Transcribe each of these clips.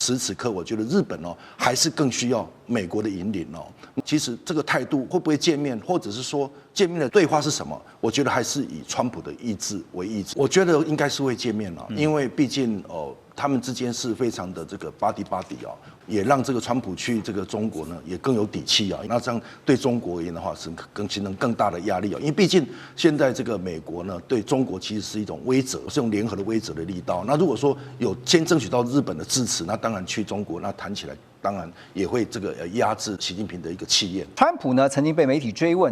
此时此刻，我觉得日本还是更需要美国的引领哦。其实这个态度会不会见面，或者是说见面的对话是什么？我觉得还是以川普的意志为意志。我觉得应该是会见面了，因为毕竟他们之间是非常的这个 body 也让这个川普去这个中国呢也更有底气啊。那这样对中国而言的话，是形成更大的压力啊。因为毕竟现在这个美国呢对中国其实是一种威慑，是用联合的威慑的力道。那如果说有先争取到日本的支持，那当然去中国那谈起来。当然也会这个压制习近平的一个气焰。川普呢曾经被媒体追问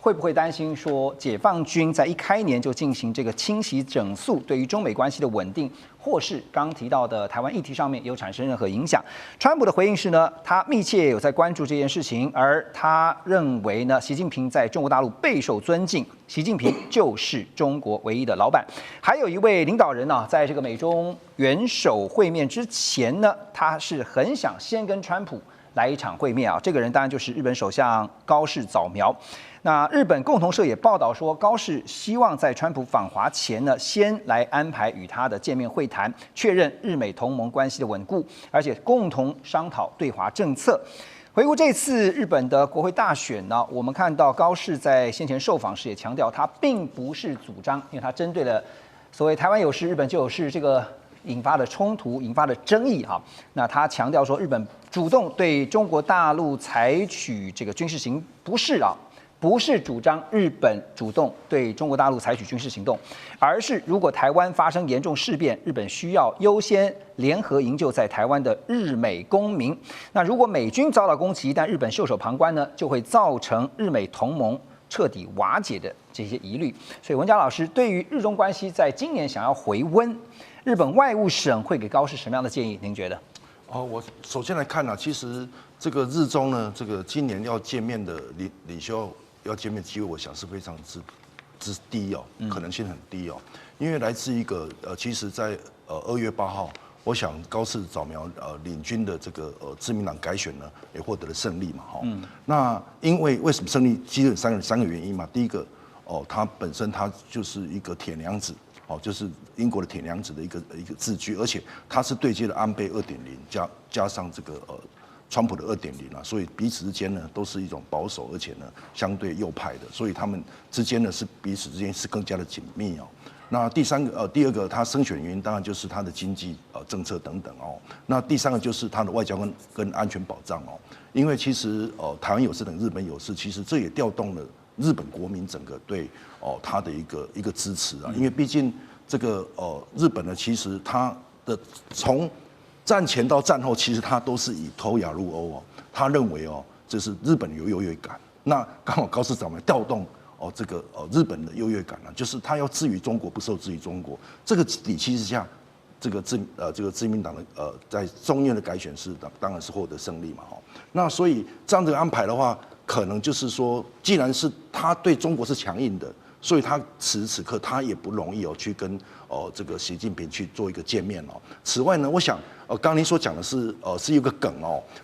会不会担心说解放军在一开年就进行这个清洗整肃，对于中美关系的稳定，或是刚提到的台湾议题上面有产生任何影响？川普的回应是呢，他密切有在关注这件事情，而他认为呢，习近平在中国大陆备受尊敬，习近平就是中国唯一的老板。还有一位领导人在这个美中元首会面之前呢，他是很想先跟川普来一场会面这个人当然就是日本首相高市早苗。那日本共同社也报道说，高市希望在川普访华前呢，先来安排与他的见面会谈，确认日美同盟关系的稳固，而且共同商讨对华政策。回顾这次日本的国会大选呢，我们看到高市在先前受访时也强调，他并不是主张，因为他针对了所谓台湾有事，日本就有事这个引发的冲突、引发的争议那他强调说，日本主动对中国大陆采取这个军事行不是主张日本主动对中国大陆采取军事行动，而是如果台湾发生严重事变，日本需要优先联合营救在台湾的日美公民。那如果美军遭到攻击，但日本袖手旁观呢，就会造成日美同盟彻底瓦解的这些疑虑。所以文佳老师对于日中关系在今年想要回温，日本外务省会给高市什么样的建议？您觉得？我首先来看其实这个日中呢，这个今年要见面的领袖要见面的机会，我想是非常之低可能性很低因为来自一个其实在2月8号，我想高市早苗领军的这个自民党改选呢也获得了胜利嘛那因为什么胜利？基本三个原因嘛。第一个他本身他就是一个铁娘子。就是英国的铁娘子的一个自居，而且他是对接了安倍2.0加上这个川普的2.0所以彼此之间呢都是一种保守，而且呢相对右派的，所以他们之间呢是彼此之间是更加的紧密那第二个，他胜选原因当然就是他的经济政策等等那第三个就是他的外交跟安全保障因为其实台湾有事等日本有事，其实这也调动了日本国民整个对他的一个支持因为毕竟这个日本呢，其实他的从战前到战后，其实他都是以脱亚入欧他认为这是日本有优越感，那刚好高市早苗调动这个日本的优越感就是他要置于中国，不受制于中国，这个底气之下，这个自民党的在众议院的改选是当然是获得胜利嘛那所以这样的安排的话，可能就是说，既然是他对中国是强硬的，所以他此时此刻他也不容易去跟这个习近平去做一个见面此外呢，我想刚刚您所讲的是是有个梗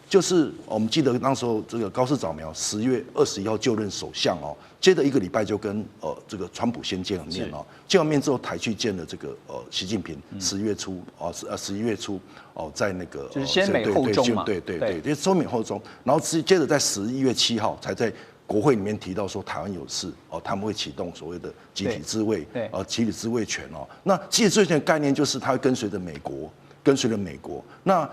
就是我们记得那时候这个高市早苗10月21号就任首相接着1个礼拜就跟这个川普先见了面见完面之后才去见了这个习近平11月初在那个就是先美后中嘛，对，就是先美后中，然后接着在11月7号才在国会里面提到说台湾有事他们会启动所谓的集体自卫集体自卫权那集体自卫权的概念就是它会跟随着美国。那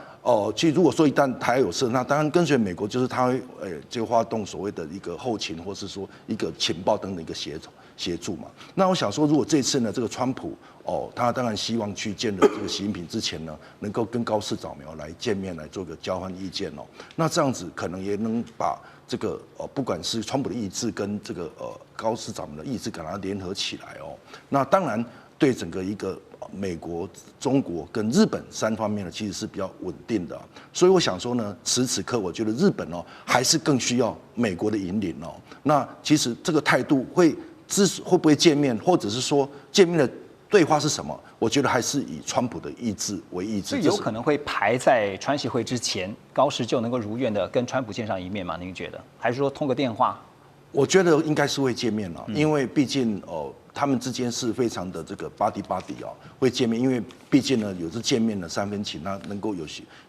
其实如果说一旦台湾有事，那当然跟随美国就是他会就发动所谓的一个后勤，或是说一个情报等等一个协助嘛。那我想说，如果这次呢，这个川普他当然希望去见了这个习近平之前呢，能够跟高市早苗来见面，来做个交换意见那这样子可能也能把这个不管是川普的意志跟这个高市早苗的意志，给它联合起来那当然对整个一个美国、中国跟日本3方面呢，其实是比较稳定的所以我想说呢，此时此刻我觉得日本还是更需要美国的引领那其实这个态度会不会见面，或者是说见面的对话是什么？我觉得还是以川普的意志为意志，所以有可能会排在川习会之前，高市就能够如愿的跟川普见上一面吗？您觉得？还是说通个电话？我觉得应该是会见面因为毕竟他们之间是非常的这个 body 哦，会见面，因为毕竟呢有这见面的3分情，那能够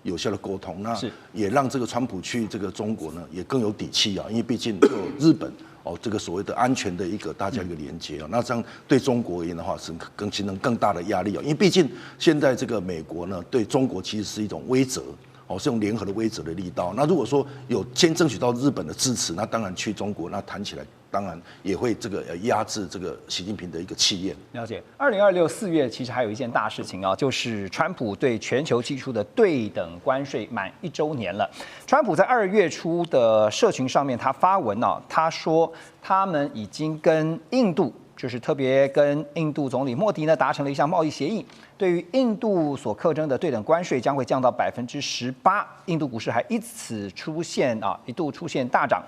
有效的沟通，那也让这个川普去这个中国呢也更有底气啊，因为毕竟有日本。哦，这个所谓的安全的大家一个连接哦，那这样对中国而言的话，是形成更大的压力哦，因为毕竟现在这个美国呢对中国其实是一种威慑。哦，是用联合的威慑的力道。那如果说有先争取到日本的支持，那当然去中国，那谈起来当然也会这个压制这个习近平的一个气焰。了解。2026 4月其实还有一件大事情啊，就是川普对全球寄出的对等关税满1周年了。川普在2月初的社群上面，他发文啊，他说他们已经跟印度。就是特别跟印度总理莫迪呢达成了一项贸易协议，对于印度所课征的对等关税将会降到18%，印度股市还一度出现大涨。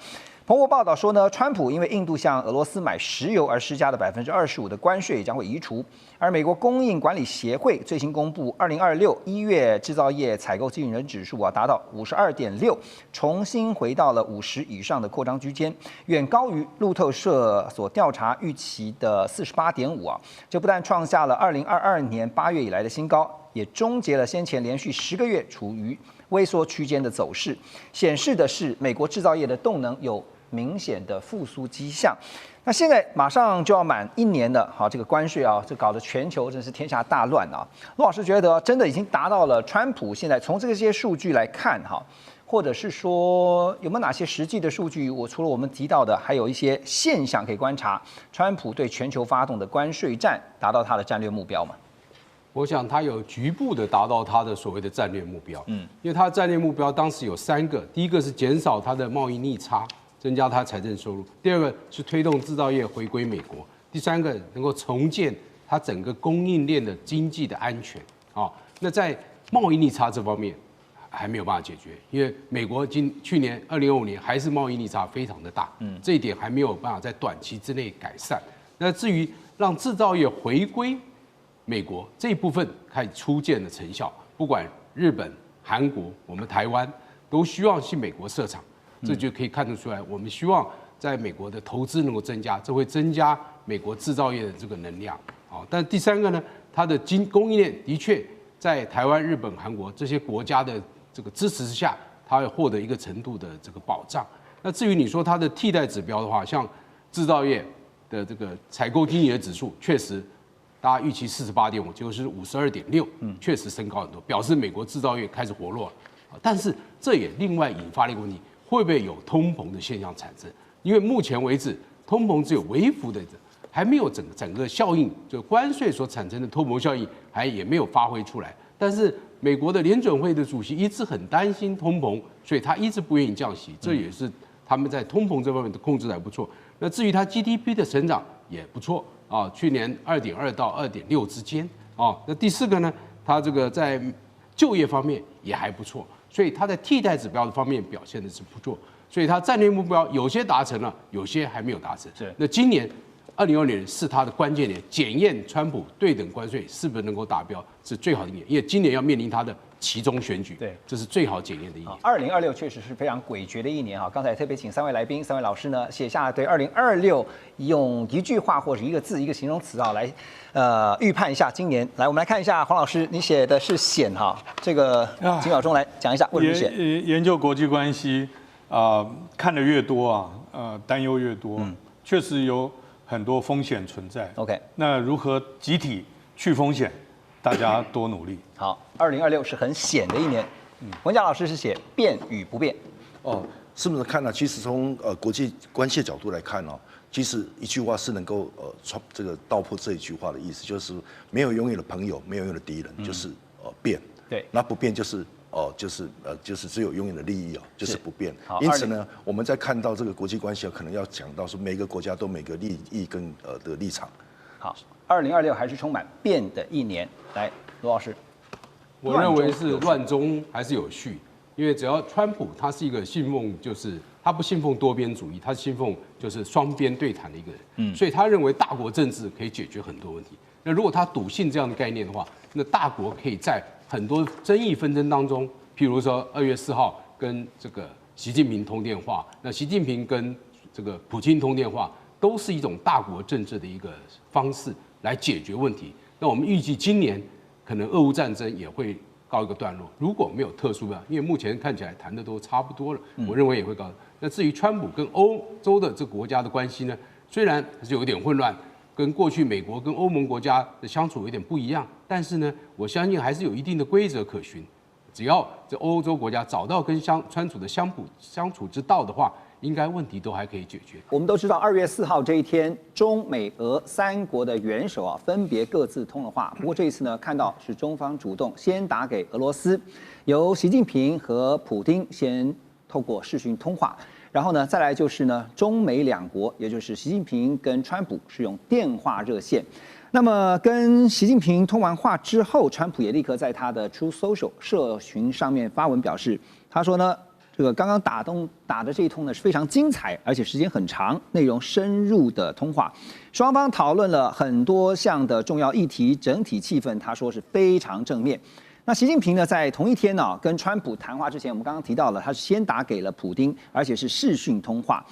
彭博报道说呢，川普因为印度向俄罗斯买石油而施加的25%的关税将会移除，而美国供应管理协会最新公布2026 1月制造业采购经理人指数达到52.6，重新回到了50以上的扩张区间，远高于路透社所调查预期的48.5啊，这不但创下了2022年8月以来的新高，也终结了先前连续10个月处于微缩区间的走势，显示的是美国制造业的动能有明显的复苏迹象。那现在马上就要满1年了，好，这个关税啊，这搞得全球真是天下大乱啊。陆老师觉得真的已经达到了川普现在从这些数据来看哈，或者是说有没有哪些实际的数据？除了我们提到的，还有一些现象可以观察，川普对全球发动的关税战达到他的战略目标吗？我想他有局部的达到他的所谓的战略目标，因为他的战略目标当时有3个，第一个是减少他的贸易逆差，增加他财政收入；第二个是推动制造业回归美国；第3个能够重建他整个供应链的经济的安全。那在贸易逆差这方面还没有办法解决，因为美国去年2025年还是贸易逆差非常的大，这一点还没有办法在短期之内改善。那至于让制造业回归美国这一部分开始初见的成效，不管日本、韩国、我们台湾都希望去美国设厂，这就可以看得出来，我们希望在美国的投资能够增加，这会增加美国制造业的这个能量。但第3个呢，它的供应链的确在台湾、日本、韩国这些国家的这个支持之下，它会获得一个程度的这个保障。那至于你说它的替代指标的话，像制造业的这个采购经理的指数，确实。大家预期48.5，结果是52.6，确实升高很多，表示美国制造业开始活络了。但是这也另外引发了一个问题，会不会有通膨的现象产生？因为目前为止，通膨只有微幅的，还没有整个效应，就关税所产生的通膨效应也没有发挥出来。但是美国的联准会的主席一直很担心通膨，所以他一直不愿意降息，这也是他们在通膨这方面的控制还不错。那至于它 GDP 的成长也不错。去年2.2到2.6之间那第4个呢，它这个在就业方面也还不错，所以它在替代指标的方面表现的是不错，所以它战略目标有些达成了，有些还没有达成。那今年2022年是它的关键年，检验川普对等关税是不是能够达标是最好的一年，因为今年要面临它的期中选举，对，这是最好检验的一年。2026确实是非常诡谲的一年刚才特别请3位来宾、3位老师呢写下对2026用一句话或者一个字、一个形容词来预判一下今年。来，我们来看一下黄老师，你写的是险这个几秒钟来讲一下为什么险。研究国际关系看得越多担忧越多，确实有很多风险存在。OK， 那如何集体去风险？大家多努力。好，2026是很险的一年。文甲老师是写变与不变。是不是看呢？其实从国际关系的角度来看其实一句话是能够这个道破这一句话的意思，就是没有永远的朋友，没有永远的敌人，就是变。对，那不变就是就是只有永远的利益就是不变。因此呢，我们在看到这个国际关系可能要讲到说每个国家都每个利益跟的立场。好，2026还是充满变的一年。来，罗老师，我认为是乱中还是有序，因为只要川普他是一个信奉，就是他不信奉多边主义，他信奉就是双边对谈的一个人，所以他认为大国政治可以解决很多问题。那如果他笃信这样的概念的话，那大国可以在很多争议纷争当中，譬如说2月4号跟这个习近平通电话，那习近平跟这个普京通电话，都是一种大国政治的一个方式来解决问题。那我们预计今年可能俄乌战争也会告一个段落，如果没有特殊的，因为目前看起来谈的都差不多了，我认为也会告。那至于川普跟欧洲的这个国家的关系呢，虽然是有一点混乱，跟过去美国跟欧盟国家的相处有点不一样，但是呢，我相信还是有一定的规则可循。只要这欧洲国家找到跟川普的相处之道的话，应该问题都还可以解决。我们都知道，2月4号这一天，中美俄3国的元首分别各自通了话。不过这一次呢，看到是中方主动先打给俄罗斯，由习近平和普丁先透过视讯通话，然后呢，再来就是呢，中美2国，也就是习近平跟川普是用电话热线。那么跟习近平通完话之后，川普也立刻在他的 Truth Social 社群上面发文表示，他说呢，这个刚刚打的这一通呢是非常精彩，而且时间很长，内容深入的通话，双方讨论了很多项的重要议题，整体气氛他说是非常正面。那习近平呢，在同一天呢，跟川普谈话之前，我们刚刚提到了，他是先打给了普丁，而且是视讯通话。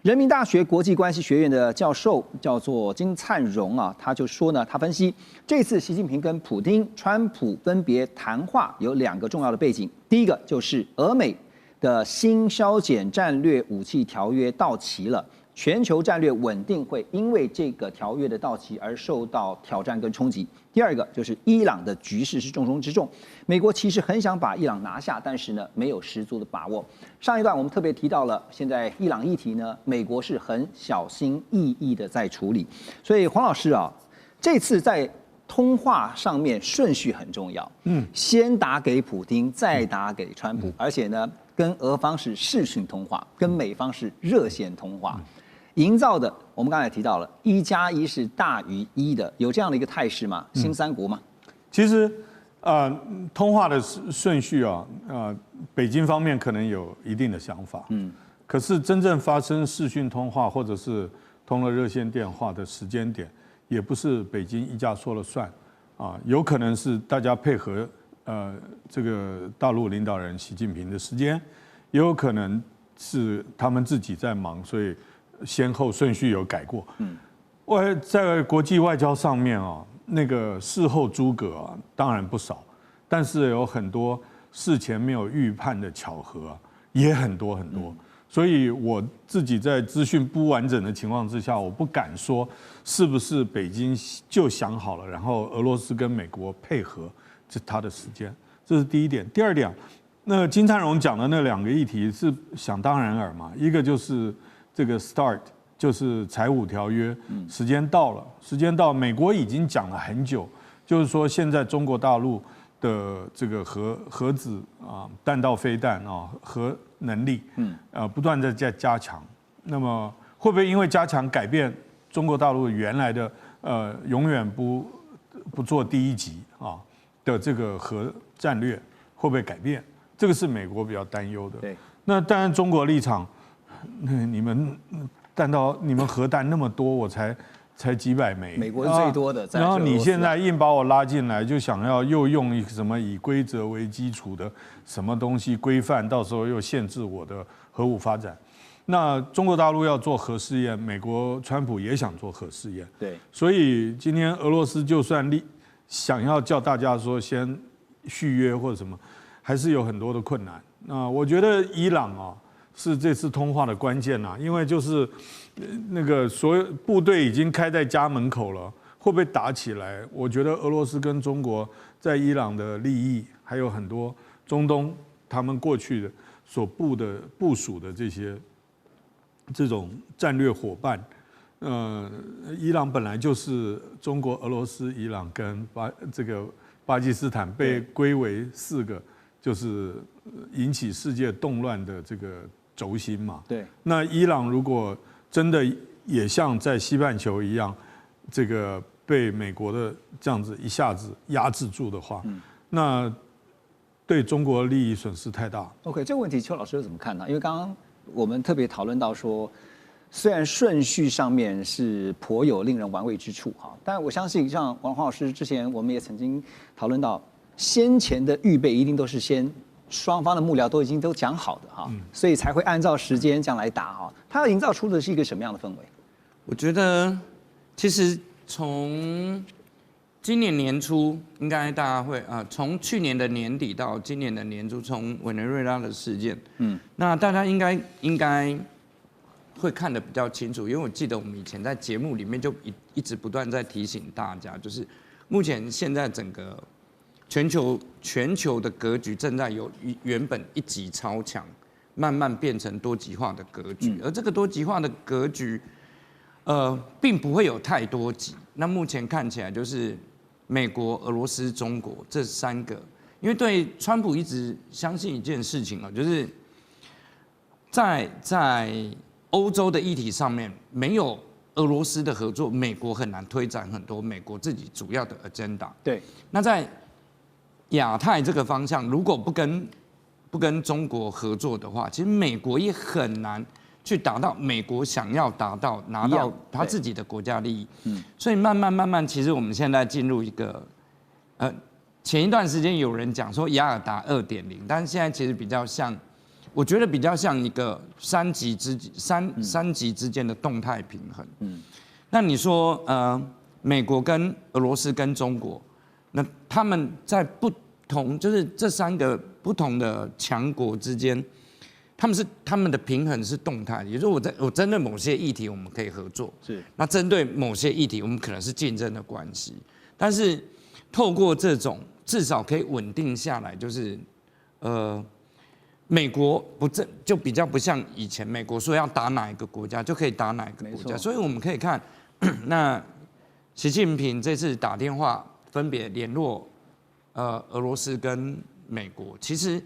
人民大学国际关系学院的教授叫做金灿荣他就说呢，他分析这次习近平跟普丁、川普分别谈话有2个重要的背景，第一个就是俄美的新削减战略武器条约到期了，全球战略稳定会因为这个条约的到期而受到挑战跟冲击。第二个就是伊朗的局势是重中之重，美国其实很想把伊朗拿下，但是呢没有十足的把握。上一段我们特别提到了，现在伊朗议题呢，美国是很小心翼翼的在处理。所以黄老师这次在通话上面顺序很重要，先打给普丁，再打给川普，而且呢跟俄方是视讯通话，跟美方是热线通话。营造的，我们刚才提到了1+1是大于1的，有这样的一个态势吗？新3国吗？其实，通话的顺序北京方面可能有一定的想法，可是真正发生视讯通话或者是通了热线电话的时间点，也不是北京一家说了算，有可能是大家配合这个大陆领导人习近平的时间，也有可能是他们自己在忙，所以先后顺序有改过。在国际外交上面那个事后诸葛当然不少，但是有很多事前没有预判的巧合也很多很多。所以我自己在资讯不完整的情况之下，我不敢说是不是北京就想好了，然后俄罗斯跟美国配合他的时间，这是第一点。第二点，那金灿荣讲的那2个议题是想当然耳嘛，一个就是这个 START 就是财务条约，时间到了，美国已经讲了很久，就是说现在中国大陆的这个核子弹道飞弹核能力，不断在加强，那么会不会因为加强改变中国大陆原来的永远不做第一级的这个核战略会不会改变？这个是美国比较担忧的。对，那当然中国立场。你们核弹那么多，我才几百枚，美国是最多的。然后你现在硬把我拉进来，就想要又用什么以规则为基础的什么东西规范，到时候又限制我的核武发展。那中国大陆要做核试验，美国川普也想做核试验，对，所以今天俄罗斯就算想要叫大家说先续约或者什么，还是有很多的困难。那我觉得伊朗是这次通话的关键因为就是那个所有部队已经开在家门口了，会不会打起来？我觉得俄罗斯跟中国在伊朗的利益，还有很多中东他们过去的所部署的这种战略伙伴，伊朗本来就是中国、俄罗斯、伊朗跟巴基斯坦被归为4个，就是引起世界动乱的这个轴心嘛。对。那伊朗如果真的也像在西半球一样，这个被美国的这样子一下子压制住的话，那对中国利益损失太大。OK， 这个问题邱老师怎么看呢？因为刚刚我们特别讨论到说，虽然顺序上面是颇有令人玩味之处但我相信像黄老师之前我们也曾经讨论到，先前的预备一定都是双方的幕僚都已经讲好的所以才会按照时间这样来打它要营造出的是一个什么样的氛围？我觉得其实从今年年初，应该大家会从去年的年底到今年的年初，从委内瑞拉的事件，那大家应该会看得比较清楚，因为我记得我们以前在节目里面就一直不断在提醒大家，就是目前现在整个全球的格局正在由原本一极超强，慢慢变成多极化的格局，而这个多极化的格局，并不会有太多极。那目前看起来就是美国、俄罗斯、中国这3个，因为对川普一直相信一件事情就是在欧洲的议题上面没有俄罗斯的合作，美国很难推展很多美国自己主要的 agenda。对，那在亚太这个方向，如果不跟中国合作的话，其实美国也很难去达到美国想要拿到他自己的国家利益。所以慢慢，其实我们现在进入一个前一段时间有人讲说雅尔达2.0，但是现在其实比较像，我觉得比较像一个三级之间的动态平衡。那你说美国跟俄罗斯跟中国，那他们在不同，就是这3个不同的强国之间，他们的平衡是动态的，也就是说我针对某些议题我们可以合作，那针对某些议题我们可能是竞争的关系，但是透过这种至少可以稳定下来，就是美国就比较不像以前美国说要打哪一个国家就可以打哪一个国家，所以我们可以看那习近平这次打电话分别联络俄罗斯跟美国，其实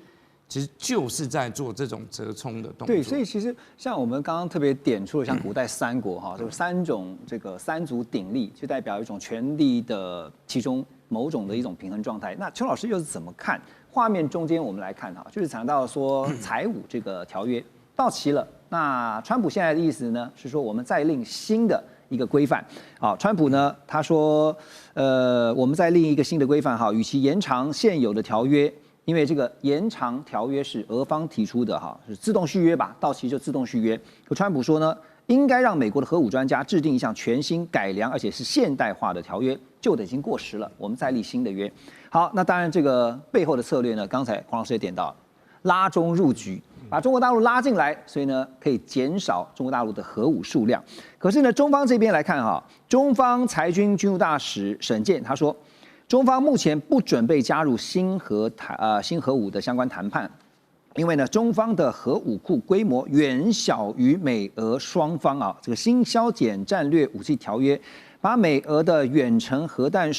就是在做这种折冲的动作。对，所以其实像我们刚刚特别点出了像古代3国哈，就是3种这个3足鼎立，就代表一种权力的其中某种的一种平衡状态。那邱老师又是怎么看？画面中间我们来看哈，就是谈到说财务这个条约到期了，那川普现在的意思呢是说我们再另新的一个规范。好，川普呢他说，我们再另一个新的规范哈，与其延长现有的条约。因为这个延长条约是俄方提出的哈，是自动续约吧，到期就自动续约。可川普说呢，应该让美国的核武专家制定一项全新改良而且是现代化的条约，旧的已经过时了，我们再立新的约。好，那当然这个背后的策略呢，刚才黄老师也点到，拉中入局，把中国大陆拉进来，所以呢可以减少中国大陆的核武数量。可是呢，中方这边来看哈，中方裁军军务大使沈健他说，中方目前不准备加入新核武的相关谈判，因为呢，中方的核武库规模远小于美俄双方啊。这个新削减战略武器条约，把美俄的远程核弹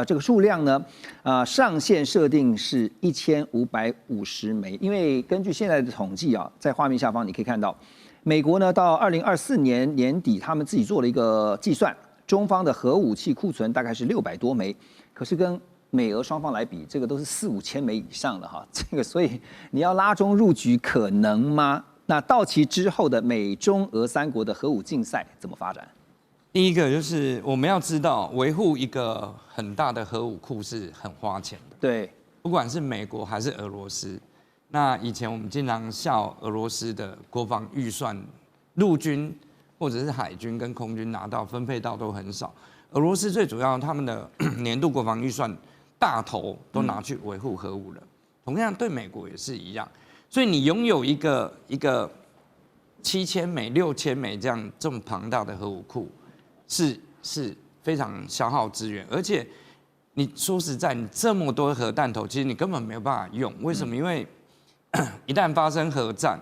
这个数量呢，上限设定是1550枚。因为根据现在的统计啊，在画面下方你可以看到，美国呢到2024年年底，他们自己做了一个计算，中方的核武器库存大概是600多枚。可是跟美俄双方来比，这个都是4-5千枚以上的哈，这个所以你要拉中入局可能吗？那到期之后的美中俄3国的核武竞赛怎么发展？第一个就是我们要知道，维护一个很大的核武库是很花钱的。对，不管是美国还是俄罗斯，那以前我们经常笑俄罗斯的国防预算，陆军或者是海军跟空军拿到分配到都很少。俄罗斯最主要，他们的年度国防预算大头都拿去维护核武了。同样对美国也是一样，所以你拥有一个7000枚、6000枚这么庞大的核武库，是非常消耗资源，而且你说实在，你这么多核弹头，其实你根本没有办法用。为什么？因为一旦发生核战，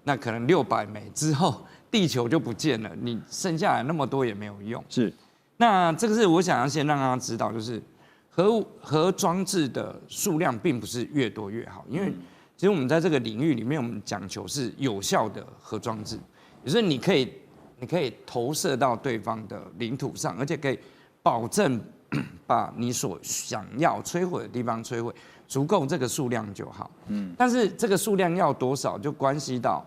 那可能600枚之后，地球就不见了，你剩下来那么多也没有用。是。那这个是我想要先让大家知道，就是核装置的数量并不是越多越好，因为其实我们在这个领域里面，我们讲求是有效的核装置，也就是你可以投射到对方的领土上，而且可以保证把你所想要摧毁的地方摧毁，足够这个数量就好。但是这个数量要多少，就关系到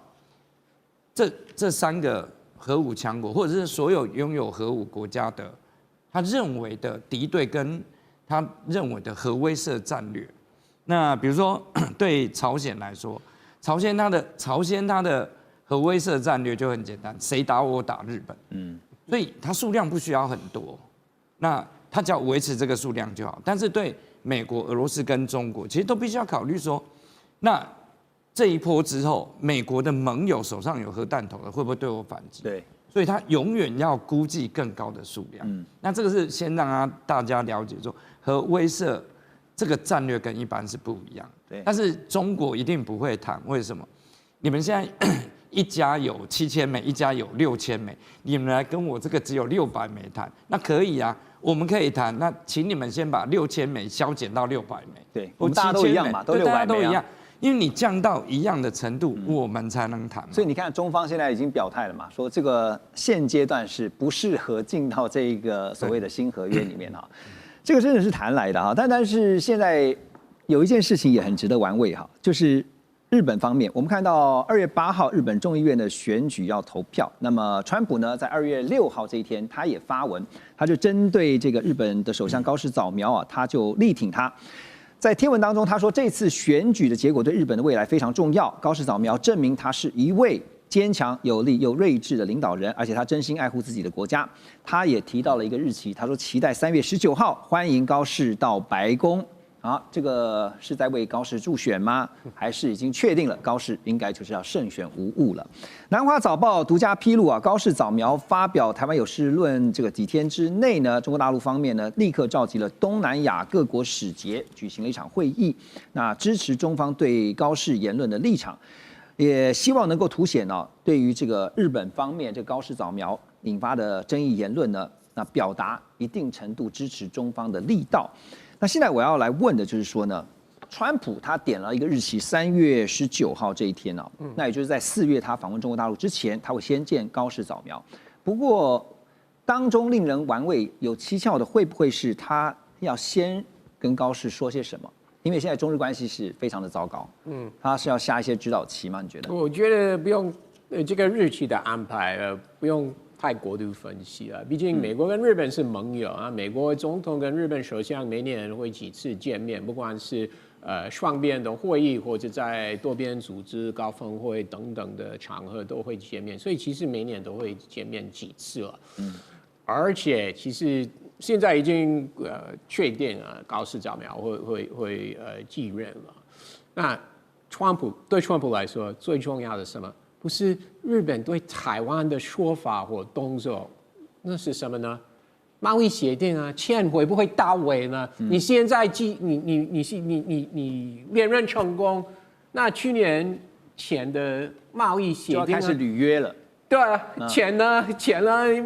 这3个核武强国，或者是所有拥有核武国家的，他认为的敌对跟他认为的核威慑战略。那比如说对朝鲜来说，朝鲜它的核威慑战略就很简单，谁打我打日本。所以它数量不需要很多，那它只要维持这个数量就好。但是对美国、俄罗斯跟中国，其实都必须要考虑说，那这一波之后，美国的盟友手上有核弹头的，会不会对我反击？对，所以它永远要估计更高的数量。那这个是先让大家了解说，核威慑这个战略跟一般是不一样。对，但是中国一定不会谈，为什么？你们现在一家有7000枚，一家有6000枚，你们来跟我这个只有600枚谈，那可以啊，我们可以谈。那请你们先把6000枚削减到600枚。对，我们大家都一样嘛，都600枚，大家都一样。因为你降到一样的程度，我们才能谈。所以你看，中方现在已经表态了嘛，说这个现阶段是不适合进到这个所谓的新合约里面哈。这个真的是谈来的哈，但是现在有一件事情也很值得玩味哈，就是日本方面，我们看到2月8号日本众议院的选举要投票，那么川普呢在2月6号这一天他也发文，他就针对这个日本的首相高市早苗啊，他就力挺他。在贴文当中，他说这次选举的结果对日本的未来非常重要。高市早苗证明他是一位坚强、有力又睿智的领导人，而且他真心爱护自己的国家。他也提到了一个日期，他说期待3月19号欢迎高市到白宫。啊，这个是在为高市助选吗？还是已经确定了高市应该就是要胜选无误了？南华早报独家披露啊，高市早苗发表台湾有事论这个几天之内呢，中国大陆方面呢立刻召集了东南亚各国使节，举行了一场会议，那支持中方对高市言论的立场，也希望能够凸显呢对于这个日本方面这高市早苗引发的争议言论呢，那表达一定程度支持中方的力道。那现在我要来问的就是说呢，川普他点了一个日期，3月19号这一天哦，那也就是在4月他访问中国大陆之前，他会先见高市早苗。不过当中令人玩味、有蹊跷的，会不会是他要先跟高市说些什么？因为现在中日关系是非常的糟糕，他是要下一些指导棋吗？你觉得？我觉得不用，这个日期的安排不用太过度分析了，毕竟美国跟日本是盟友啊，美国总统跟日本首相每年会几次见面，不管是双边的会议或者在多边组织高峰会等等的场合都会见面，所以其实每年都会见面几次了。而且其实现在已经确定了高市早苗会继任了。那对川普来说最重要的是什么？不是日本对台湾的说法或动作，那是什么呢？贸易协定啊，钱会不会到位呢？你现在你连任成功，那去年前的贸易协定就要开始履约了。对啊，钱呢？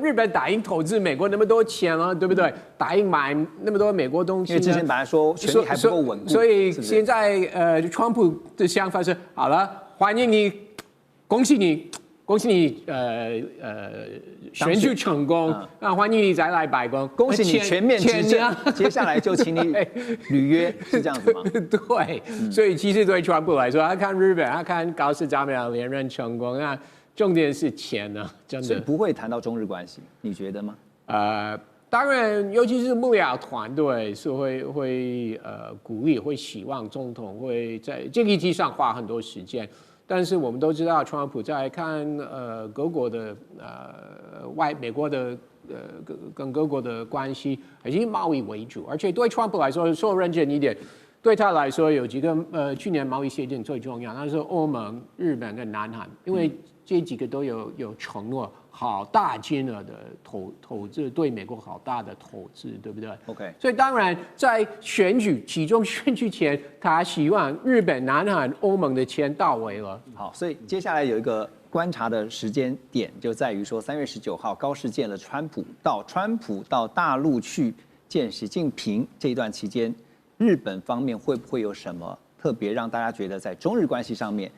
日本答应投资美国那么多钱了，对不对？答应买那么多美国东西。因为之前本来说权力还不够稳固，所以现在川普的想法是：好了，欢迎你。恭喜你选举成功啊！欢迎你再来白宫，恭喜你全面执政。接下来就请你履约，是这样子吗？对，所以其实对川普来说，他看日本，他看高市早苗连任成功，那重点是钱呢，真的。所以不会谈到中日关系，你觉得吗？当然，尤其是幕僚团队是会鼓励，会希望总统会在这个议题上花很多时间。但是我们都知道，川普在看各国的美国的跟各国的关系，以贸易为主，而且对川普来说认真一点，对他来说有几个去年贸易协定最重要，那是欧盟、日本跟南韩，因为这几个都有承诺好大金额的投资，对美国好大的投资，对不对 ？OK， 所以当然在其中选举前，他希望日本、南韩、欧盟的钱到位了。好，所以接下来有一个观察的时间点，就在于说3月19号高市见了川普，川普到大陆去见习近平这一段期间，日本方面会不会有什么特别让大家觉得在中日关系上面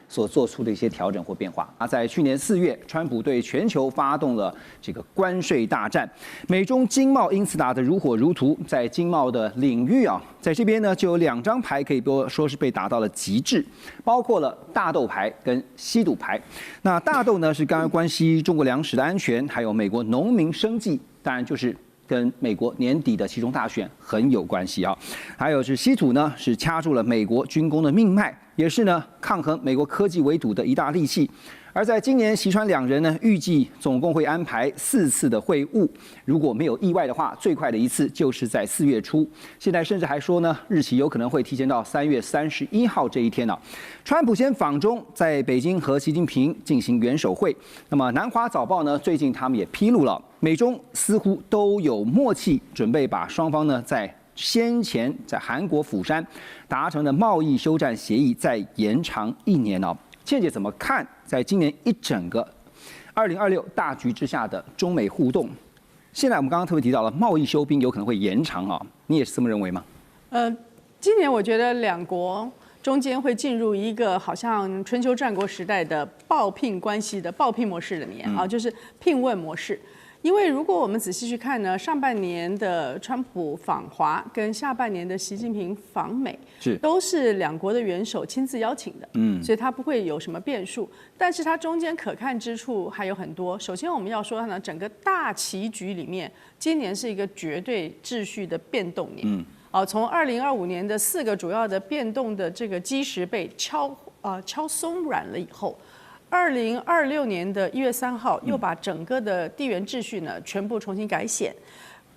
所做出的一些调整或变化？在去年4月，川普对全球发动了这个关税大战，美中经贸因此打得如火如荼。在经贸的领域啊，在这边呢就有2张牌可以说是被打到了极致，包括了大豆牌跟稀土牌。那大豆呢是刚刚关系中国粮食的安全，还有美国农民生计，当然就是跟美国年底的期中大选很有关系啊。还有是稀土呢，是掐住了美国军工的命脉。也是呢抗衡美国科技围堵的一大利器。而在今年，习川两人呢预计总共会安排4次的会晤，如果没有意外的话，最快的一次就是在4月初。现在甚至还说呢，日期有可能会提前到3月31号这一天呢。川普先访中，在北京和习近平进行元首会。那么南华早报呢，最近他们也披露了，美中似乎都有默契，准备把双方呢在先前在韩国釜山达成的贸易休战协议再延长1年哦。倩姐怎么看在今年一整个2026大局之下的中美互动？现在我们刚刚特别提到了贸易休兵有可能会延长啊，你也是这么认为吗？今年我觉得两国中间会进入一个好像春秋战国时代的报聘关系的报聘模式的年啊，就是聘问模式。因为如果我们仔细去看呢，上半年的川普访华跟下半年的习近平访美，都是两国的元首亲自邀请的，所以它不会有什么变数。但是它中间可看之处还有很多。首先我们要说呢，整个大棋局里面，今年是一个绝对秩序的变动年。从2025年的4个主要的变动的这个基石被敲松软了以后。2026年的1月3号，又把整个的地缘秩序呢全部重新改写。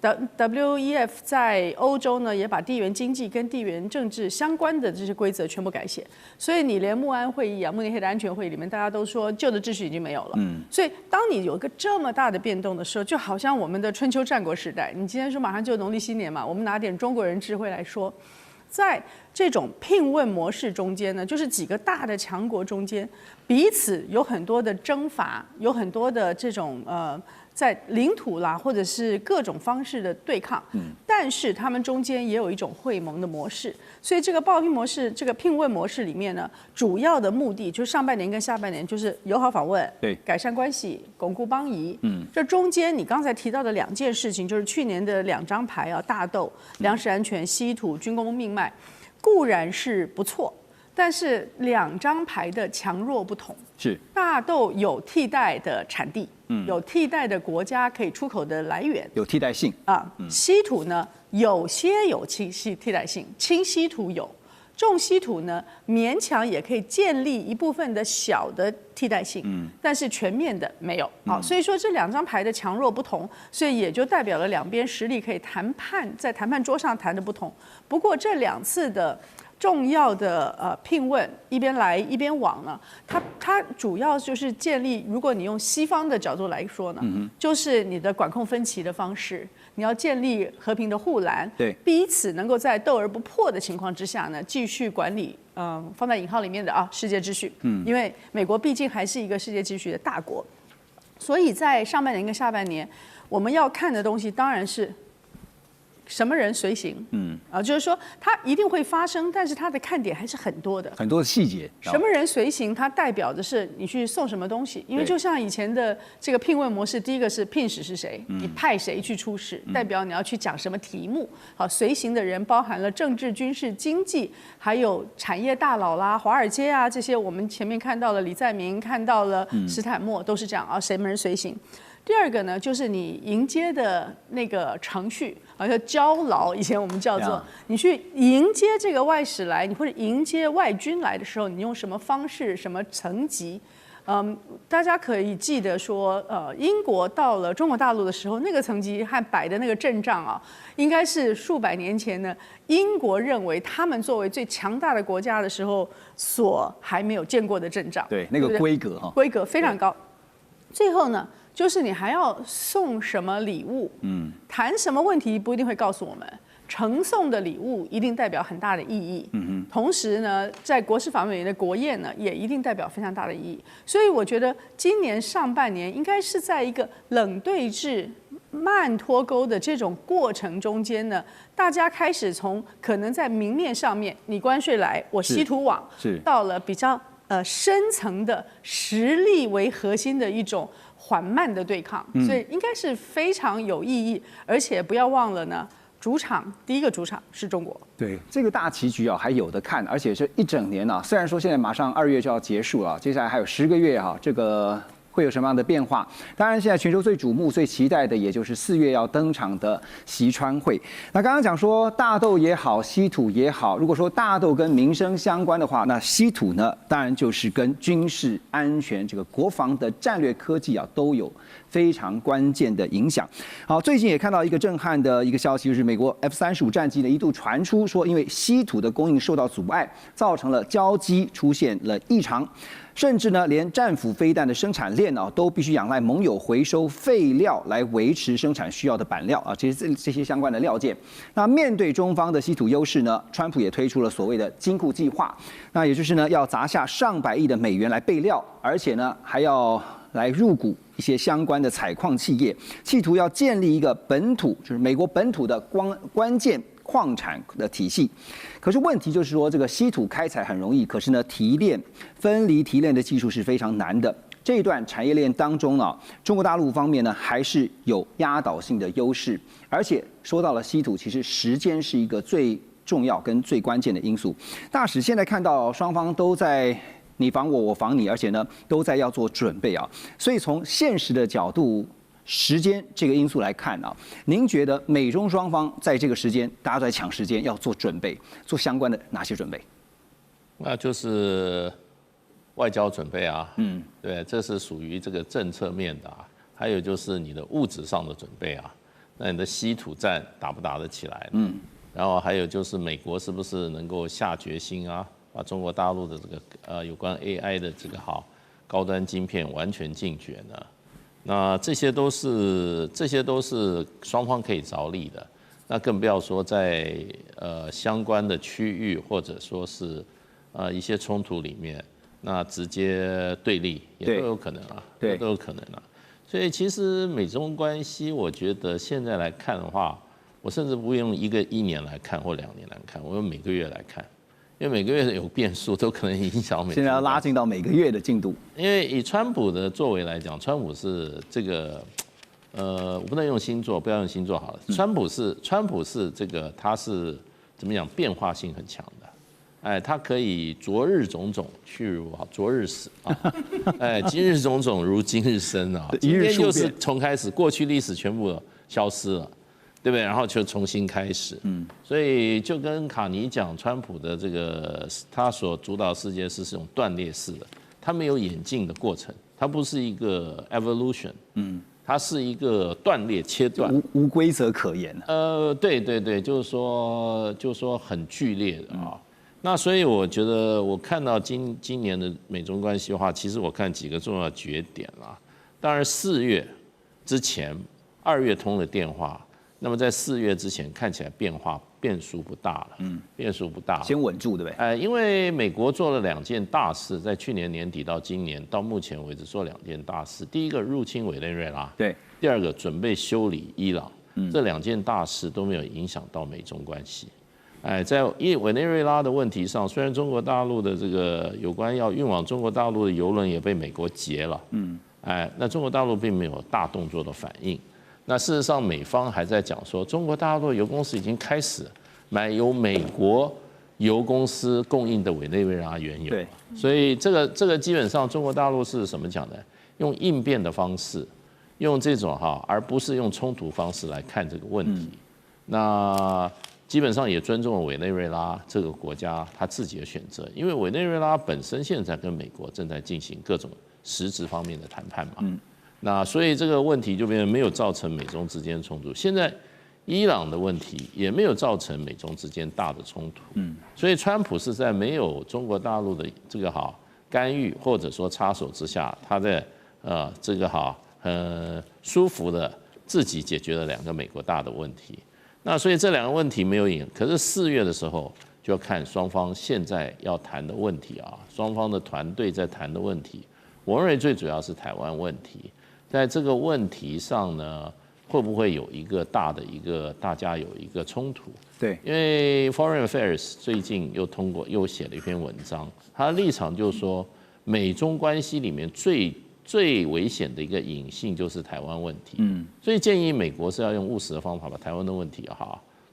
WEF 在欧洲呢也把地缘经济跟地缘政治相关的这些规则全部改写。所以你连慕安会议啊、慕尼黑的安全会议里面，大家都说旧的秩序已经没有了。所以当你有一个这么大的变动的时候，就好像我们的春秋战国时代，你今天说马上就农历新年嘛，我们拿点中国人智慧来说。在这种聘问模式中间呢，就是几个大的强国中间，彼此有很多的征伐，有很多的这种在领土啦，或者是各种方式的对抗。但是他们中间也有一种会盟的模式，所以这个报聘模式、这个聘问模式里面呢，主要的目的就是上半年跟下半年就是友好访问，对，改善关系，巩固邦谊。这中间你刚才提到的2件事情，就是去年的2张牌啊，大豆、粮食安全、稀土、军工命脉，固然是不错，但是2张牌的强弱不同。是大豆有替代的产地，有替代的国家可以出口的来源，有替代性啊。稀土呢，有些有替代性，轻稀土有，重稀土呢勉强也可以建立一部分的小的替代性，但是全面的没有。好，所以说这2张牌的强弱不同，所以也就代表了两边实力可以谈判，在谈判桌上谈的不同。不过这2次的重要的聘问一边来一边往呢，它主要就是建立，如果你用西方的角度来说呢，就是你的管控分歧的方式，你要建立和平的护栏，对，彼此能够在斗而不破的情况之下呢，继续管理放在引号里面的世界秩序，因为美国毕竟还是一个世界秩序的大国，所以在上半年跟下半年，我们要看的东西当然是什么人随行，就是说它一定会发生，但是它的看点还是很多的，很多的细节。什么人随行，它代表的是你去送什么东西，因为就像以前的这个聘问模式，第一个是聘使是谁，你派谁去出使，代表你要去讲什么题目。好，随行的人包含了政治、军事、经济，还有产业大佬啦、华尔街啊这些，我们前面看到了李在明，看到了史坦默，都是这样啊，什么人随行。第二个呢，就是你迎接的那个程序，好像交劳，以前我们叫做你去迎接这个外使来，你或者迎接外军来的时候，你用什么方式、什么层级？大家可以记得说，英国到了中国大陆的时候，那个层级和摆的那个阵仗啊，应该是数百年前呢，英国认为他们作为最强大的国家的时候，所还没有见过的阵仗。对，那个规格哈，规格非常高。最后呢，就是你还要送什么礼物，谈什么问题不一定会告诉我们，呈送的礼物一定代表很大的意义，同时呢，在国事访美的国宴呢，也一定代表非常大的意义。所以我觉得今年上半年应该是在一个冷对峙、慢脱钩的这种过程中间呢，大家开始从可能在明面上面，你关税来，我稀土网，到了比较深层的实力为核心的一种缓慢的对抗，所以应该是非常有意义。而且不要忘了呢，第一个主场是中国。对，这个大棋局啊还有的看，而且是一整年啊。虽然说现在马上2月就要结束了，接下来还有10个月啊，这个会有什么样的变化？当然，现在全球最瞩目、最期待的，也就是4月要登场的习川会。那刚刚讲说大豆也好，稀土也好，如果说大豆跟民生相关的话，那稀土呢，当然就是跟军事安全、这个国防的战略科技啊，都有非常关键的影响。好，最近也看到一个震撼的一个消息，就是美国 F-35战机呢一度传出说，因为稀土的供应受到阻碍，造成了交机出现了异常。甚至呢，连战斧飞弹的生产链啊，都必须仰赖盟友回收废料来维持生产需要的板料啊，这些相关的料件。那面对中方的稀土优势呢，川普也推出了所谓的金库计划，那也就是呢，要砸下上百亿的美元来备料，而且呢，还要来入股一些相关的采矿企业，企图要建立一个本土，就是美国本土的关键矿产的体系。可是问题就是说，这个稀土开采很容易，可是呢，分离提炼的技术是非常难的。这一段产业链当中呢，中国大陆方面呢还是有压倒性的优势。而且说到了稀土，其实时间是一个最重要跟最关键的因素。大使现在看到双方都在你防我，我防你，而且呢都在要做准备啊。所以从现实的角度，时间这个因素来看啊，您觉得美中双方在这个时间，大家都在抢时间，要做准备，做相关的哪些准备？那就是外交准备啊，对，这是属于这个政策面的啊。还有就是你的物质上的准备啊，那你的稀土战打不打得起来？然后还有就是美国是不是能够下决心啊，把中国大陆的这个有关 AI 的这个高端晶片完全禁绝呢？那这些都是双方可以着力的，那更不要说在相关的区域或者说是一些冲突里面，那直接对立也都有可能啊，都有可能啊。所以其实美中关系，我觉得现在来看的话，我甚至不用一年来看或2年来看，我用每个月来看。因为每个月有变数，都可能影响美。现在要拉近到每个月的进度。因为以川普的作为来讲，川普是这个，我不能用星座，不要用星座好了。川普是这个，他是怎么讲？变化性很强的，哎，他可以昨日种种，去如昨日死啊，哎，今日种种如今日生啊，今天就是从开始，过去历史全部消失了。对不对？然后就重新开始，所以就跟卡尼讲，川普的这个他所主导世界是这种断裂式的，它没有演进的过程，它不是一个 evolution，它是一个断裂切断，无规则可言。对，就是说很剧烈的啊。那所以我觉得我看到今年的美中关系的话，其实我看几个重要节点啦。当然4月之前，2月通了电话。那么在4月之前看起来变数不大了，变数不大，先稳住，对不对？因为美国做了2件大事，在去年年底到今年到目前为止做2件大事，第一个入侵委内瑞拉，对，第二个准备修理伊朗，这2件大事都没有影响到美中关系。在委内瑞拉的问题上，虽然中国大陆的这个有关要运往中国大陆的邮轮也被美国截了，那中国大陆并没有大动作的反应。那事实上，美方还在讲说，中国大陆油公司已经开始买由美国油公司供应的委内瑞拉原油。对，所以这个基本上中国大陆是什么讲的？用应变的方式，用这种而不是用冲突方式来看这个问题。那基本上也尊重了委内瑞拉这个国家他自己的选择，因为委内瑞拉本身现在跟美国正在进行各种实质方面的谈判嘛。那所以这个问题就变成没有造成美中之间冲突。现在伊朗的问题也没有造成美中之间大的冲突。所以川普是在没有中国大陆的这个干预或者说插手之下，他在这个很舒服的自己解决了2个美国大的问题。那所以这2个问题没有赢，可是4月的时候就要看双方现在要谈的问题啊，双方的团队在谈的问题。我认为最主要是台湾问题。在这个问题上呢，会不会有一个大的大家有一个冲突？对，因为 Foreign Affairs 最近又写了一篇文章，他的立场就是说，美中关系里面最危险的一个隐性就是台湾问题。所以建议美国是要用务实的方法把台湾的问题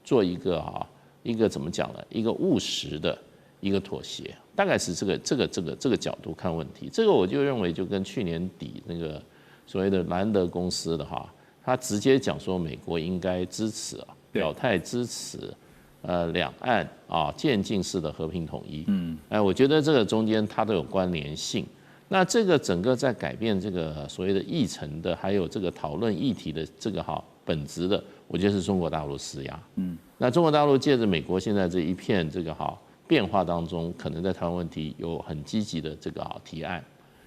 做一个怎么讲呢？一个务实的一个妥协，大概是这个角度看问题。这个我就认为就跟去年底那个所谓的莱恩德公司的哈，他直接讲说美国应该支持表态支持两岸渐进式的和平统一。我觉得这个中间它都有关联性。那这个整个在改变这个所谓的议程的，还有这个讨论议题的这个本质的，我觉得是中国大陆施压。那中国大陆借着美国现在这一片这个变化当中，可能在台湾问题有很积极的这个提案，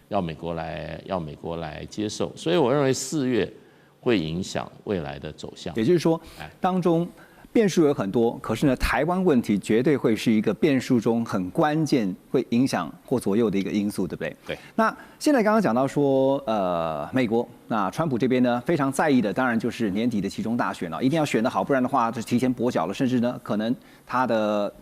要美国来接受，所以我认为4月会影响未来的走向。也就是说，当中变数有很多，可是呢，台湾问题绝对会是一个变数中很关键，会影响或左右的一个因素，对不对？对。那现在刚刚讲到说，美国那川普这边呢非常在意的，当然就是年底的期中大选了，一定要选得好，不然的话就提前跛脚了，甚至呢可能他的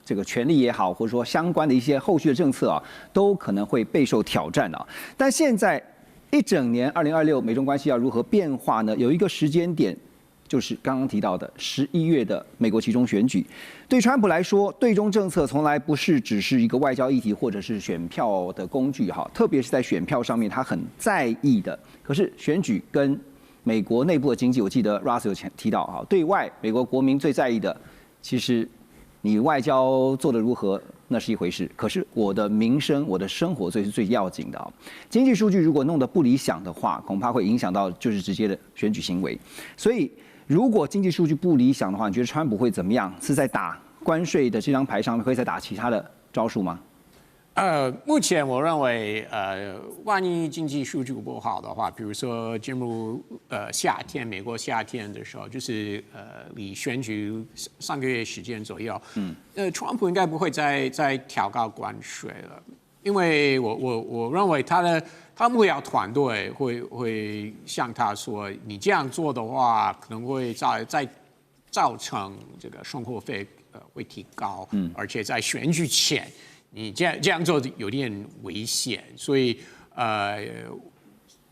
这个权利也好，或者说相关的一些后续的政策都可能会备受挑战啊。但现在一整年2026美中关系要如何变化呢？有一个时间点。就是刚刚提到的11月的美国期中选举，对川普来说，对中政策从来不是只是一个外交议题或者是选票的工具特别是在选票上面他很在意的。可是选举跟美国内部的经济，我记得 Russ 有提到对外美国国民最在意的，其实你外交做得如何那是一回事，可是我的民生、我的生活最是最要紧的经济数据如果弄得不理想的话，恐怕会影响到就是直接的选举行为，所以。如果经济数据不理想的话，你觉得川普会怎么样？是在打关税的这张牌上面，会再打其他的招数吗？目前我认为，万一经济数据不好的话，比如说进入夏天，美国夏天的时候，就是离选举3个月时间左右，川普应该不会再调高关税了，因为我认为他幕僚团队会向他说，你这样做的话，可能会再造成这个生活费会提高，而且在选举前你这样做有点危险，所以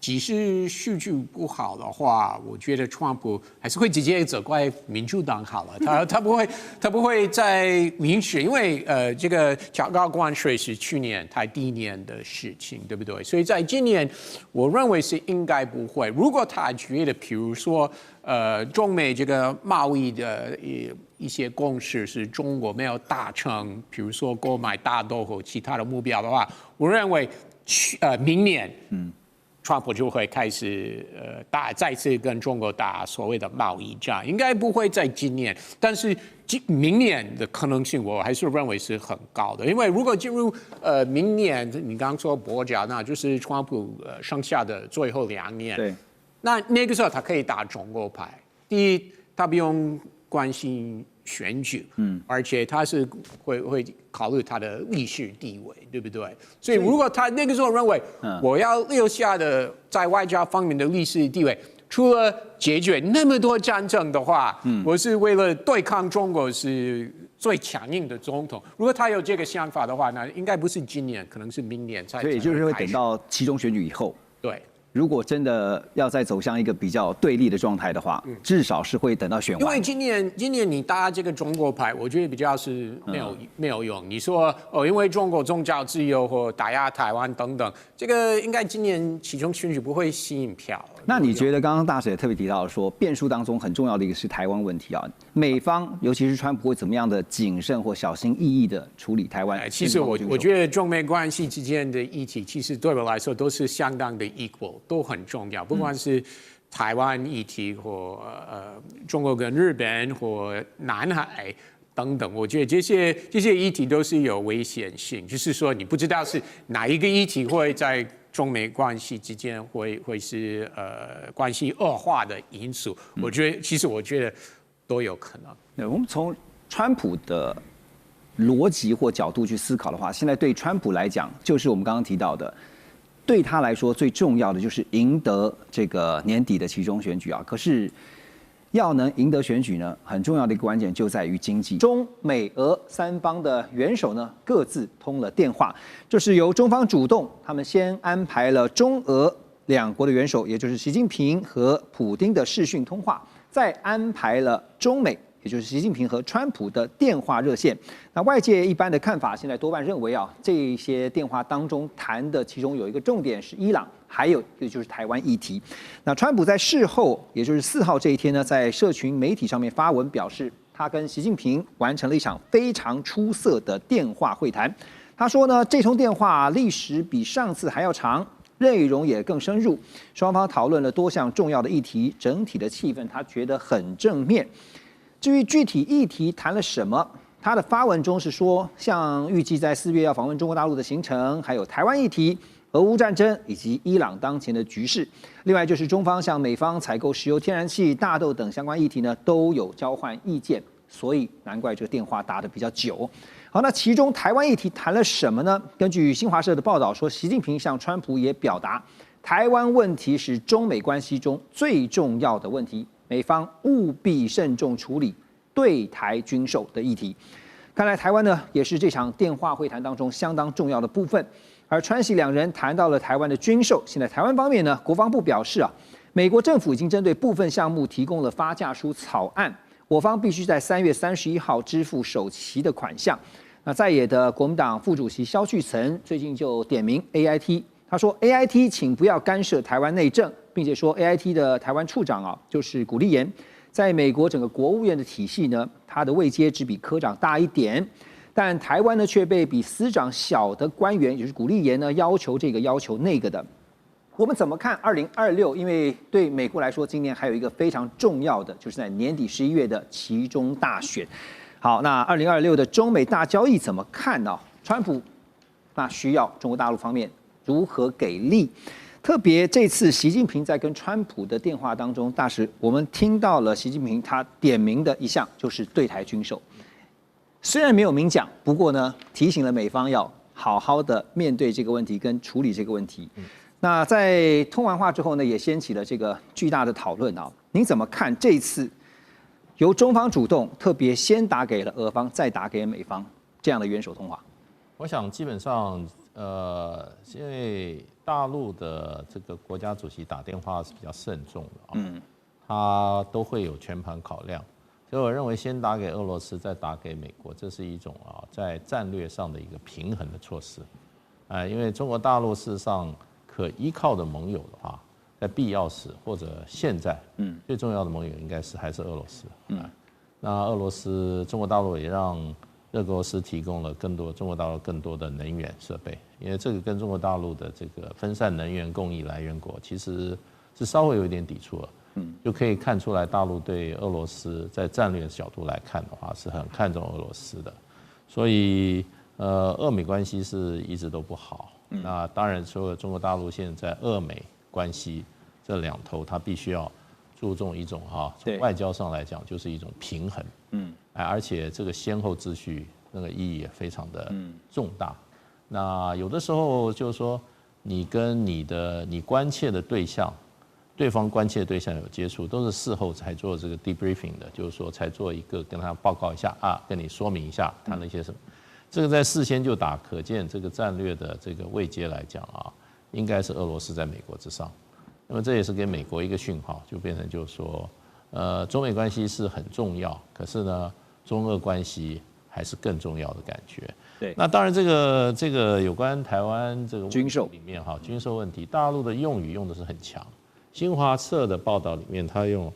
即使数据不好的话，我觉得川普还是会直接责怪民主党好了，他不会再允许，因为这个调高关税是去年他第一年的事情，对不对？所以在今年，我认为是应该不会。如果他觉得，比如说中美这个贸易的一些共识是中国没有达成，比如说购买大豆和其他的目标的话，我认为明年川普就会开始再次跟中国打所谓的贸易战，应该不会在今年，但是明年的可能性我还是认为是很高的，因为如果进入明年，你刚刚说跛脚，那就是川普剩下的最后2年，对，那个时候他可以打中国牌。第一，他不用关心选举，而且他是会考虑他的历史地位，对不对？所以如果他那个时候认为我要留下的在外交方面的历史地位，除了解决那么多战争的话，我是为了对抗中国是最强硬的总统。如果他有这个想法的话，那应该不是今年，可能是明年才。所以也就是会等到期中选举以后。对。如果真的要再走向一个比较对立的状态的话，至少是会等到选完。因为今年你搭这个中国牌，我觉得比较是没有用。你说因为中国宗教自由或打压台湾等等，这个应该今年期中选举不会吸引票。那你觉得刚刚大使也特别提到说，变数当中很重要的一个是台湾问题啊，美方尤其是川普会怎么样的谨慎或小心翼翼的处理台湾？其实我觉得中美关系之间的议题，其实对我来说都是相当的 equal。都很重要，不管是台湾议题或中国跟日本或南海等等，我觉得这些议题都是有危险性，就是说你不知道是哪一个议题会在中美关系之间会是关系恶化的因素。我觉得都有可能。对，我们从川普的逻辑或角度去思考的话，现在对川普来讲，就是我们刚刚提到的。对他来说，最重要的就是赢得这个年底的期中选举啊。可是，要能赢得选举呢，很重要的一个关键就在于经济。中美俄3方的元首呢，各自通了电话，这是由中方主动，他们先安排了中俄2国的元首，也就是习近平和普丁的视讯通话，再安排了中美也就是习近平和川普的电话热线。那外界一般的看法，现在多半认为啊，这些电话当中谈的其中有一个重点是伊朗，还有一个就是台湾议题。那川普在事后，也就是4号这一天呢，在社群媒体上面发文表示，他跟习近平完成了一场非常出色的电话会谈。他说呢，这通电话历时比上次还要长，内容也更深入，双方讨论了多项重要的议题，整体的气氛他觉得很正面。至于具体议题谈了什么，他的发文中是说，像预计在4月要访问中国大陆的行程，还有台湾议题、俄乌战争以及伊朗当前的局势。另外就是中方向美方采购石油、天然气、大豆等相关议题呢，都有交换意见，所以难怪这个电话打得比较久。好，那其中台湾议题谈了什么呢？根据新华社的报道说，习近平向川普也表达，台湾问题是中美关系中最重要的问题，美方务必慎重处理对台军售的议题。看来台湾呢，也是这场电话会谈当中相当重要的部分。而川习两人谈到了台湾的军售，现在台湾方面呢，国防部表示啊，美国政府已经针对部分项目提供了发价书草案。我方必须在3月31号支付首期的款项。那在野的国民党副主席萧巨岑最近就点名 AIT， 他说 AIT 请不要干涉台湾内政，并且说 AIT 的台湾处长啊就是古立言，在美国整个国务院的体系呢，他的位阶只比科长大一点，但台湾呢却被比司长小的官员，也就是古立言呢要求这个要求那个的。我们怎么看2026？因为对美国来说，今年还有一个非常重要的，就是在年底11月的期中大选。好，那2026的中美大交易怎么看呢？川普那需要中国大陆方面如何给力？特别这次习近平在跟川普的电话当中，大使我们听到了习近平他点名的一项就是对台军售，虽然没有明讲，不过呢提醒了美方要好好的面对这个问题跟处理这个问题。那在通完话之后呢，也掀起了这个巨大的讨论啊。您怎么看这一次由中方主动，特别先打给了俄方，再打给美方这样的元首通话？我想基本上，因为大陆的这个国家主席打电话是比较慎重的啊，他都会有全盘考量，所以我认为先打给俄罗斯，再打给美国，这是一种啊在战略上的一个平衡的措施，因为中国大陆事实上可依靠的盟友的话，在必要时或者现在，最重要的盟友应该是还是俄罗斯。那俄罗斯，中国大陆也让俄罗斯提供了中国大陆更多的能源设备，因为这个跟中国大陆的这个分散能源供应来源国其实是稍微有一点抵触了。就可以看出来大陆对俄罗斯在战略角度来看的话，是很看重俄罗斯的，所以俄美关系是一直都不好。那当然，说中国大陆现在俄美关系这两头，它必须要注重一种从外交上来讲，就是一种平衡。而且这个先后秩序那个意义也非常的重大。那有的时候就是说，你跟你关切的对象，对方关切的对象有接触，都是事后才做这个 debriefing 的，就是说才做一个跟他报告一下啊，跟你说明一下谈了一些什么。这个在事先就打，可见这个战略的这个位阶来讲啊，应该是俄罗斯在美国之上。那么这也是给美国一个讯号，就变成就是说，中美关系是很重要，可是呢，中俄关系还是更重要的感觉。对，那当然这个有关台湾这个军售里面军售问题，大陆的用语用的是很强。新华社的报道里面，他用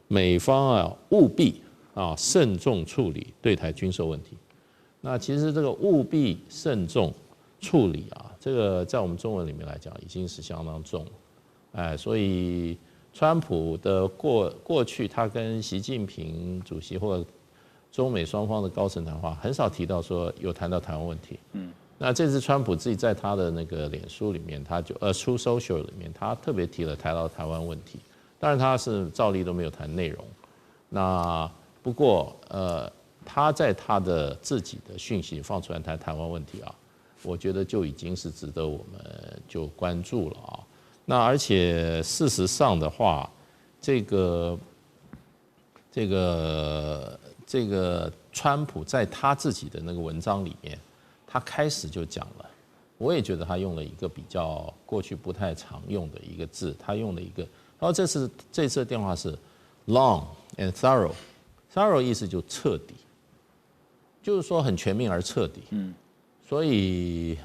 美方务必慎重处理对台军售问题。那其实这个务必慎重处理这个在我们中文里面来讲已经是相当重了，所以川普的过去他跟习近平主席或者中美双方的高层谈话很少提到说有谈到台湾问题。那这次川普自己在他的那个脸书里面，他就Truth Social 里面，他特别提了台湾问题。当然他是照例都没有谈内容。那不过他在他的自己的讯息放出来谈台湾问题我觉得就已经是值得我们就关注了那而且事实上的话，这个川普在他自己的那个文章里面，他开始就讲了，我也觉得他用了一个比较过去不太常用的一个字，他用了一个，然后这次的电话是 long and thorough， thorough 意思就彻底，就是说很全面而彻底。所以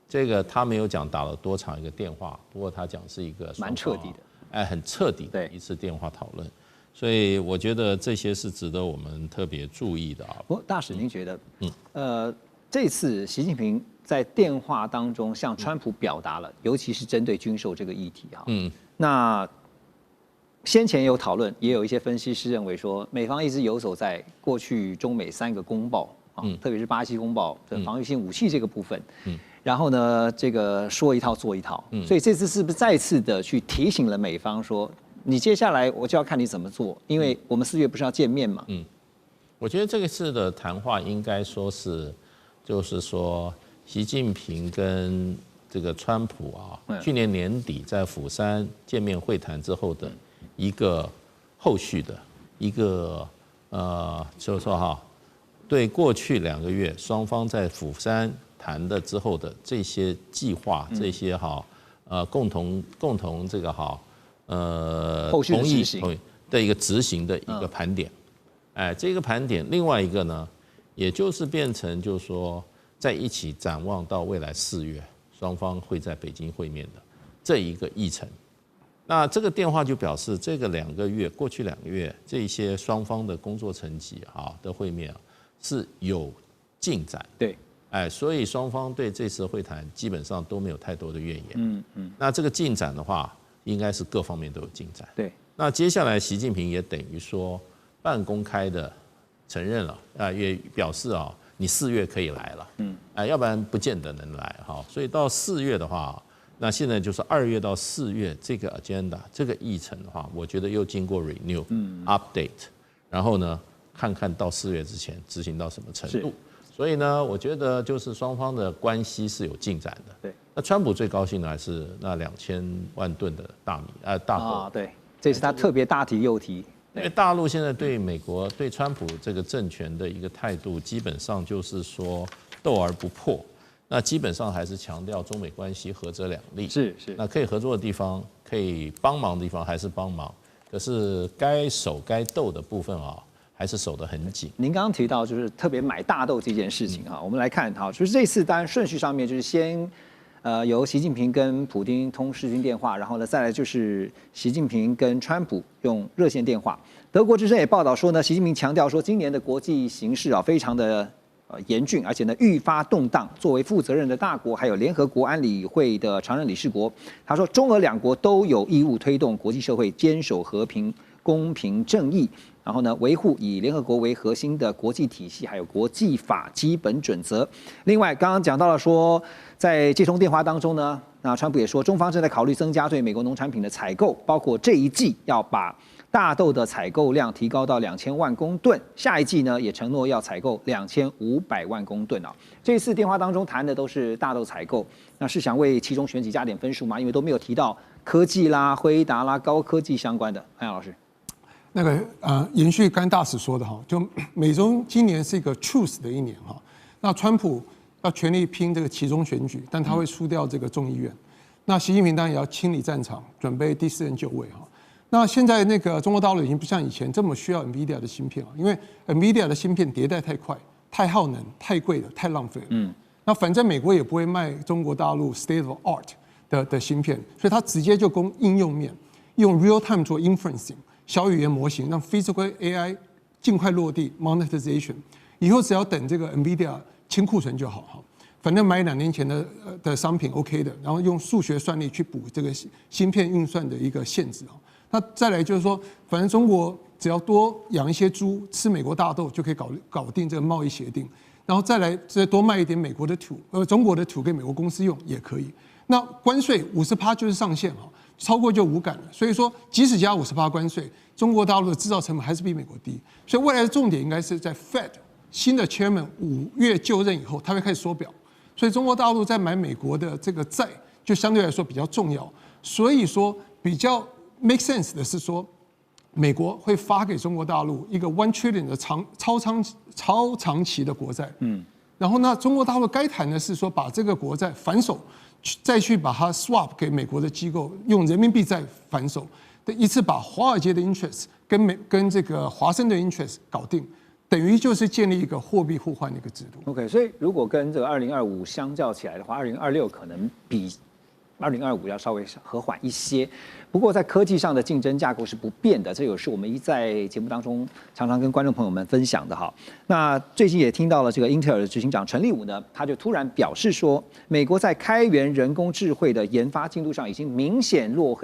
这个他没有讲打了多长一个电话，不过他讲是一个蛮彻底的，很彻底的一次电话讨论。所以我觉得这些是值得我们特别注意的啊。不过大使，您觉得，这次习近平在电话当中向川普表达了，尤其是针对军售这个议题啊，那先前有讨论，也有一些分析师认为说，美方一直游走在过去中美3个公报啊，特别是巴西公报的防御性武器这个部分，然后呢，这个说一套做一套，所以这次是不是再次的去提醒了美方说，你接下来我就要看你怎么做，因为我们4月不是要见面嘛？我觉得这个次的谈话应该说是，就是说习近平跟这个川普啊，去年年底在釜山见面会谈之后的一个后续的一个就是说哈，对过去2个月双方在釜山谈的之后的这些计划，这些共同这个后续的执行的一个执行的一个盘点。这个盘点，另外一个呢，也就是变成就是说在一起展望到未来4月双方会在北京会面的这一个议程。那这个电话就表示，这个过去2个月，这一些双方的工作成绩的会面是有进展。对，所以双方对这次会谈基本上都没有太多的怨言。那这个进展的话，应该是各方面都有进展。对，那接下来习近平也等于说半公开的承认了，也表示你4月可以来了，要不然不见得能来所以到4月的话。那现在就是2月到4月这个 agenda 这个议程的话，我觉得又经过 renew、update， 然后呢，看看到4月之前执行到什么程度。所以呢，我觉得就是双方的关系是有进展的。对，那川普最高兴的还是那2000万吨的大豆。对，这是他特别大提又提。因为大陆现在对美国对川普这个政权的一个态度，基本上就是说斗而不破。那基本上还是强调中美关系合则两利，是。那可以合作的地方，可以帮忙的地方还是帮忙，可是该守该斗的部分还是守得很紧。您刚刚提到就是特别买大豆这件事情我们来看就是这次当然顺序上面就是先由习近平跟普丁通视讯电话，然后呢再来就是习近平跟川普用热线电话。德国之声也报道说呢，习近平强调说，今年的国际形势非常的严峻，而且呢愈发动荡。作为负责任的大国，还有联合国安理会的常任理事国，他说中俄2国都有义务推动国际社会坚守和平、公平、正义，然后呢维护以联合国为核心的国际体系，还有国际法基本准则。另外，刚刚讲到了说，在这通电话当中呢，那川普也说，中方正在考虑增加对美国农产品的采购，包括这一季要把大豆的采购量提高到2000万公吨，下一季呢也承诺要采购2500万公吨这次电话当中谈的都是大豆采购，那是想为其中选几加点分数吗？因为都没有提到科技啦、辉达啦、高科技相关的。汉阳老师，那个延续刚大使说的就美中今年是一个 truth 的一年那川普要全力拼这个期中选举，但他会输掉这个众议院。那习近平当然也要清理战场，准备第4任就位那现在那个中国大陆已经不像以前这么需要 NVIDIA 的芯片因为 NVIDIA 的芯片迭代太快、太耗能、太贵了、太浪费了。那反正美国也不会卖中国大陆 state of art 的芯片，所以它直接就供应用面，用 real time 做 inferencing 小语言模型，让 physical AI 尽快落地 monetization。以后只要等这个 NVIDIA 清库存就好反正买2年前的商品 OK 的，然后用数学算力去补这个芯片运算的一个限制那再来就是说，反正中国只要多养一些猪，吃美国大豆就可以搞定这个贸易协定，然后再来再多卖一点美国的土，中国的土给美国公司用也可以。那关税50%就是上限超过就无感了。所以说，即使加50%关税，中国大陆的制造成本还是比美国低。所以未来的重点应该是在 Fed 新的 Chairman 5月就任以后，他会开始缩表，所以中国大陆在买美国的这个债就相对来说比较重要。所以说比较 make sense 的是说，美国会发给中国大陆一个1 trillion 的超长期的国债，然后呢，中国大陆该谈的是说把这个国债反手，再去把它 swap 给美国的机构，用人民币再反手。一次把华尔街的 interest 跟这个华盛顿 interest 搞定，等于就是建立一个货币互换的一个制度。OK， 所以如果跟这个2025相较起来的话，2026可能比2025要稍微和缓一些。不过在科技上的竞争架构是不变的，这也是我们在节目当中常常跟观众朋友们分享的哈。那最近也听到了这个英特尔的执行长陈立武呢，他就突然表示说，美国在开源人工智慧的研发进度上已经明显落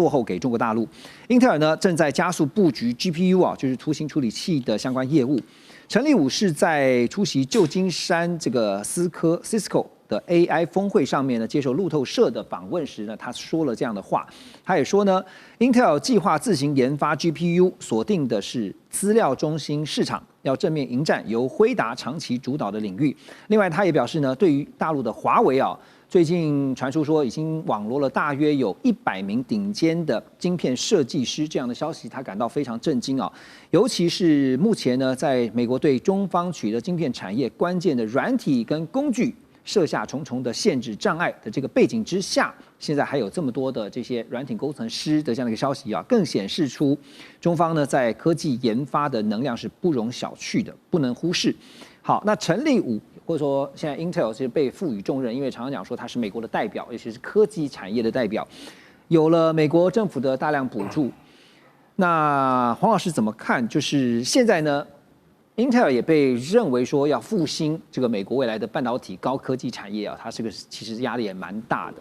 后给中国大陆。英特尔呢正在加速布局 GPU 啊，就是图形处理器的相关业务。陈立武是在出席旧金山这个Cisco 的 AI 峰会上面呢，接受路透社的访问时呢，他说了这样的话。他也说呢 ，Intel 计划自行研发 GPU， 锁定的是资料中心市场，要正面迎战由辉达长期主导的领域。另外，他也表示呢，对于大陆的华为啊，最近传出说已经网罗了大约有100名顶尖的晶片设计师这样的消息，他感到非常震惊啊。尤其是目前呢，在美国对中方取得晶片产业关键的软体跟工具设下重重的限制障碍的这个背景之下，现在还有这么多的这些软体工程师的这样的一个消息啊，更显示出中方呢在科技研发的能量是不容小觑的，不能忽视。好，那陈立武或者说现在 Intel 是被赋予重任，因为常常讲说它是美国的代表，尤其是科技产业的代表，有了美国政府的大量补助。那黄老师怎么看？就是现在呢？Intel 也被认为说要复兴这个美国未来的半导体高科技产业啊，它这个其实压力也蛮大的。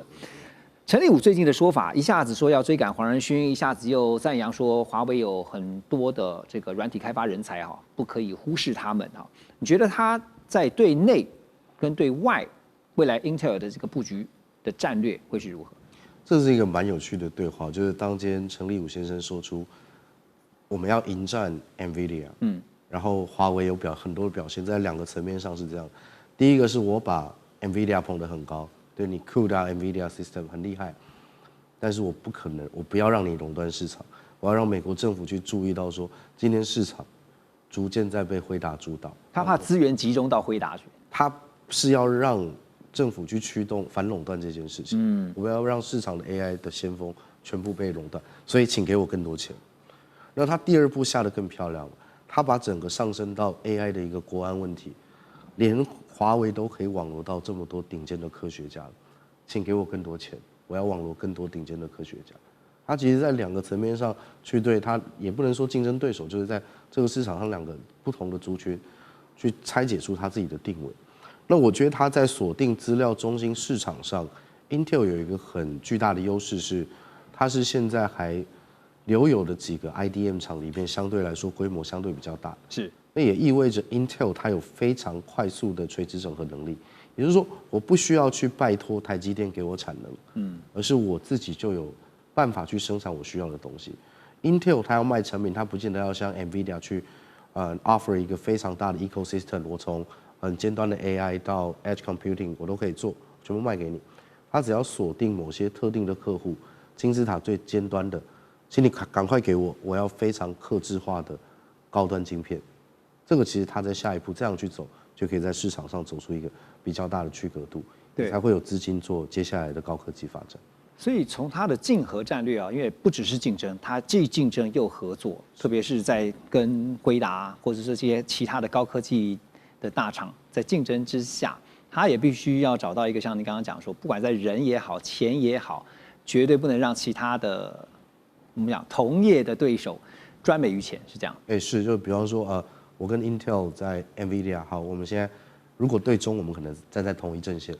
陈立武最近的说法，一下子说要追赶黄仁勋，一下子又赞扬说华为有很多的这个软体开发人才啊，不可以忽视他们啊。你觉得他在对内跟对外未来 Intel 的这个布局的战略会是如何？这是一个蛮有趣的对话，就是当今天陈立武先生说出我们要迎战 NVIDIA，然后华为有很多的表现，在2个层面上是这样。第一个是我把 NVIDIA 捧得很高，对你 CUDA NVIDIA System 很厉害，但是我不可能，我不要让你垄断市场，我要让美国政府去注意到说，今天市场逐渐在被辉达主导。他怕资源集中到辉达去，他是要让政府去驱动反垄断这件事情。我们要让市场的 AI 的先锋全部被垄断，所以请给我更多钱。然后他第2步下得更漂亮了。他把整个上升到 AI 的一个国安问题，连华为都可以网罗到这么多顶尖的科学家了，请给我更多钱，我要网罗更多顶尖的科学家。他其实在2个层面上去对他，也不能说竞争对手，就是在这个市场上2个不同的族群去拆解出他自己的定位。那我觉得他在锁定资料中心市场上 ，Intel 有一个很巨大的优势是，它是现在还留有的几个 IDM 厂里面，相对来说规模相对比较大，是，那也意味着 Intel 它有非常快速的垂直整合能力，也就是说，我不需要去拜托台积电给我产能，而是我自己就有办法去生产我需要的东西。Intel 它要卖产品，它不见得要像 NVIDIA 去offer 一个非常大的 ecosystem， 我从很尖端的 AI 到 Edge Computing 我都可以做，全部卖给你。它只要锁定某些特定的客户，金字塔最尖端的。请你赶快给我，我要非常客制化的高端晶片。这个其实它在下一步这样去走，就可以在市场上走出一个比较大的区隔度，对，才会有资金做接下来的高科技发展。所以从它的竞合战略啊，因为不只是竞争，它既竞争又合作，特别是在跟辉达或者是这些其他的高科技的大厂在竞争之下，它也必须要找到一个像你刚刚讲说，不管在人也好，钱也好，绝对不能让其他的。我们讲同业的对手专美于前，是这样。是，就比方说我跟 Intel 在 NVIDIA 好，我们现在如果对中，我们可能站在同一阵线，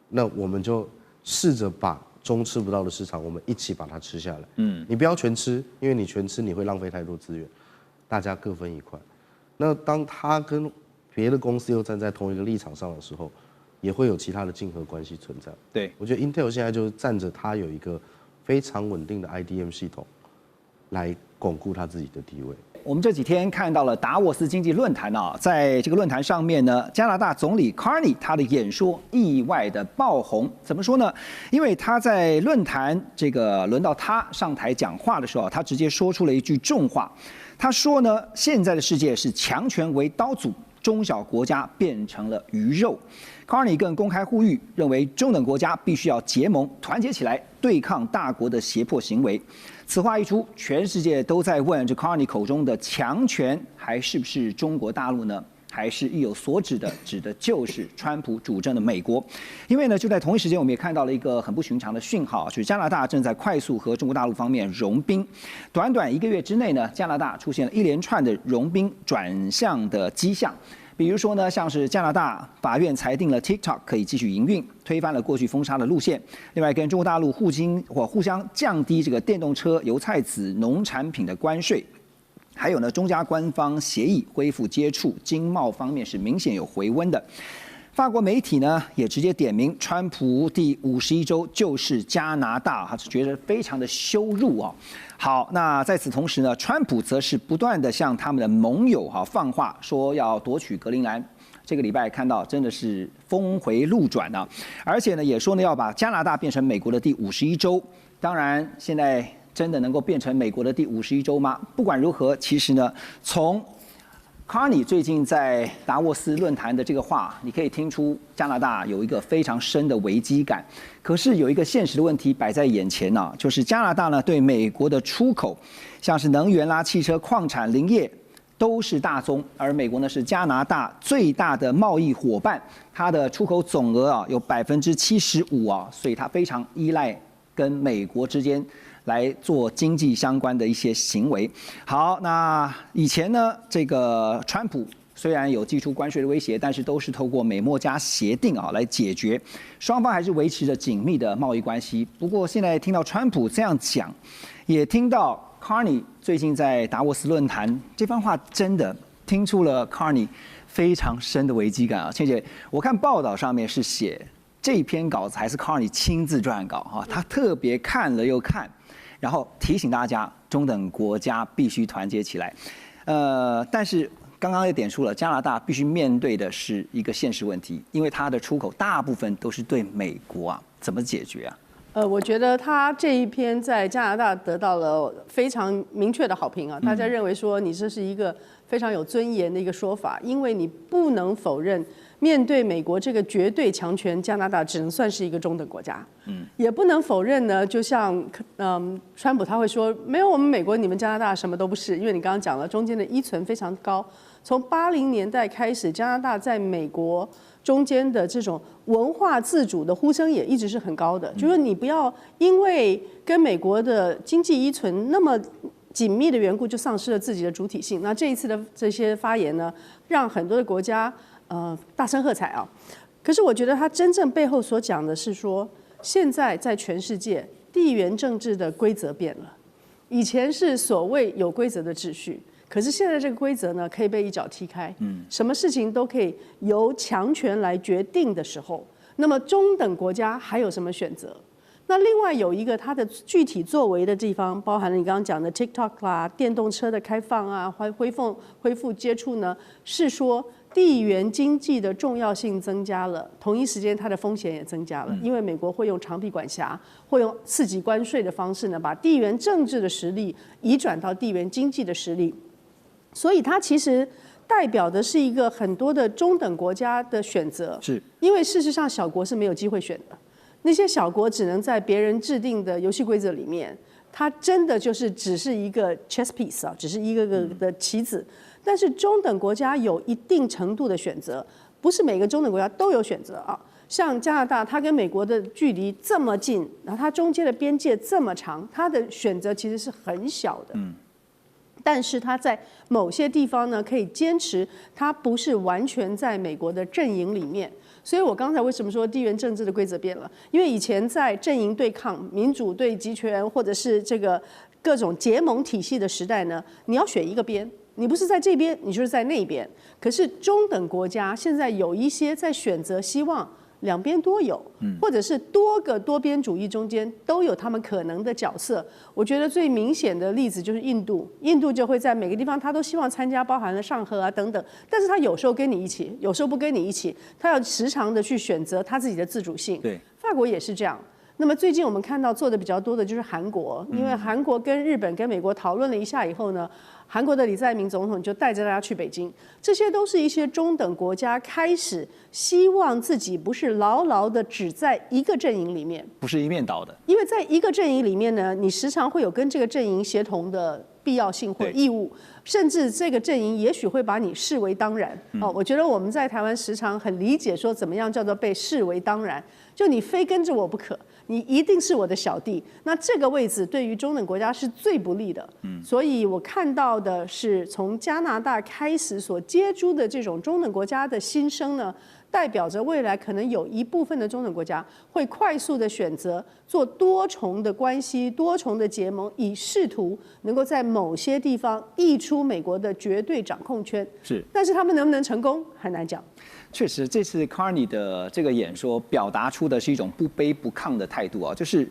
那我们就试着把中吃不到的市场，我们一起把它吃下来。你不要全吃，因为你全吃你会浪费太多资源，大家各分一块。那当他跟别的公司又站在同一个立场上的时候，也会有其他的竞合关系存在。对，我觉得 Intel 现在就是站着它有一个非常稳定的 IDM 系统，来巩固它自己的地位。我们这几天看到了达沃斯经济论坛啊，在这个论坛上面呢，加拿大总理 Carney 他的演说意外的爆红。怎么说呢？因为他在论坛这个轮到他上台讲话的时候，他直接说出了一句重话。他说呢，现在的世界是强权为刀俎，中小国家变成了鱼肉。Carney 更公开呼吁，认为中等国家必须要结盟，团结起来对抗大国的胁迫行为。此话一出，全世界都在问：这 Carney 口中的强权还是不是中国大陆呢？还是意有所指的，指的就是川普主政的美国。因为呢，就在同一时间，我们也看到了一个很不寻常的讯号，就是加拿大正在快速和中国大陆方面融冰。短短1个月之内呢，加拿大出现了一连串的融冰转向的迹象。比如说呢，像是加拿大法院裁定了 TikTok 可以继续营运，推翻了过去封杀的路线。另外，跟中国大陆互相降低这个电动车、油菜籽、农产品的关税。还有呢，中加官方协议恢复接触，经贸方面是明显有回温的。法国媒体呢也直接点名，川普第51州就是加拿大，他是觉得非常的羞辱啊。好，那在此同时呢，川普则是不断的向他们的盟友放话，说要夺取格陵兰。这个礼拜看到真的是峰回路转啊，而且呢也说呢要把加拿大变成美国的第51州。当然，现在真的能够变成美国的第51州吗？不管如何，其实呢，从 Carney 最近在达沃斯论坛的这个话，你可以听出加拿大有一个非常深的危机感。可是有一个现实的问题摆在眼前呢，就是加拿大呢对美国的出口，像是能源啦、汽车、矿产、林业都是大宗，而美国呢是加拿大最大的贸易伙伴，它的出口总额有75%所以它非常依赖跟美国之间来做经济相关的一些行为。好，那以前呢，这个川普虽然有祭出关税的威胁，但是都是透过美墨加协定来解决，双方还是维持着紧密的贸易关系。不过现在听到川普这样讲，也听到 Carney 最近在达沃斯论坛这番话，真的听出了 Carney 非常深的危机感啊。倩姐，我看报道上面是写这篇稿子还是 Carney 亲自撰稿他特别看了又看。然后提醒大家，中等国家必须团结起来。但是刚刚也点出了，加拿大必须面对的是一个现实问题，因为它的出口大部分都是对美国啊，怎么解决啊？我觉得他这一篇在加拿大得到了非常明确的好评啊，大家认为说你这是一个非常有尊严的一个说法，因为你不能否认。面对美国这个绝对强权，加拿大只能算是一个中等国家。也不能否认呢，就像川普他会说，没有我们美国，你们加拿大什么都不是，因为你刚刚讲了，中间的依存非常高。从80年代开始，加拿大在美国中间的这种文化自主的呼声也一直是很高的，就是说你不要因为跟美国的经济依存那么紧密的缘故，就丧失了自己的主体性。那这一次的这些发言呢，让很多的国家大声喝彩啊！可是我觉得他真正背后所讲的是说，现在在全世界地缘政治的规则变了，以前是所谓有规则的秩序，可是现在这个规则呢可以被一脚踢开，什么事情都可以由强权来决定的时候，那么中等国家还有什么选择？那另外有一个它的具体作为的地方，包含了你刚刚讲的 TikTok 啦、电动车的开放啊、恢复接触呢，是说地缘经济的重要性增加了，同一时间它的风险也增加了，因为美国会用长臂管辖，会用刺激关税的方式呢，把地缘政治的实力移转到地缘经济的实力，所以它其实代表的是一个很多的中等国家的选择，是因为事实上小国是没有机会选的。那些小国只能在别人制定的游戏规则里面，它真的就是只是一个 chess piece 只是一个个的棋子。但是中等国家有一定程度的选择，不是每个中等国家都有选择啊。像加拿大，它跟美国的距离这么近，然后它中间的边界这么长，它的选择其实是很小的。但是它在某些地方呢，可以坚持它不是完全在美国的阵营里面。所以我刚才为什么说地缘政治的规则变了？因为以前在阵营对抗、民主对集权，或者是这个各种结盟体系的时代呢，你要选一个边，你不是在这边，你就是在那边。可是中等国家现在有一些在选择，希望两边都有，或者是多个多边主义中间都有他们可能的角色。我觉得最明显的例子就是印度，印度就会在每个地方他都希望参加，包含了上合啊等等，但是他有时候跟你一起，有时候不跟你一起，他要时常的去选择他自己的自主性。对，法国也是这样。那么最近我们看到做的比较多的就是韩国，因为韩国跟日本跟美国讨论了一下以后呢，韩国的李在明总统就带着大家去北京，这些都是一些中等国家开始希望自己不是牢牢的只在一个阵营里面，不是一面倒的。因为在一个阵营里面呢，你时常会有跟这个阵营协同的必要性或义务，甚至这个阵营也许会把你视为当然。我觉得我们在台湾时常很理解说怎么样叫做被视为当然，就你非跟着我不可。你一定是我的小弟，那这个位置对于中等国家是最不利的。所以我看到的是从加拿大开始所接触的这种中等国家的新生呢，代表着未来可能有一部分的中等国家会快速的选择做多重的关系、多重的结盟，以试图能够在某些地方溢出美国的绝对掌控圈。是，但是他们能不能成功，很难讲。确实，这次 Carney 的这个演说表达出的是一种不卑不亢的态度啊，就是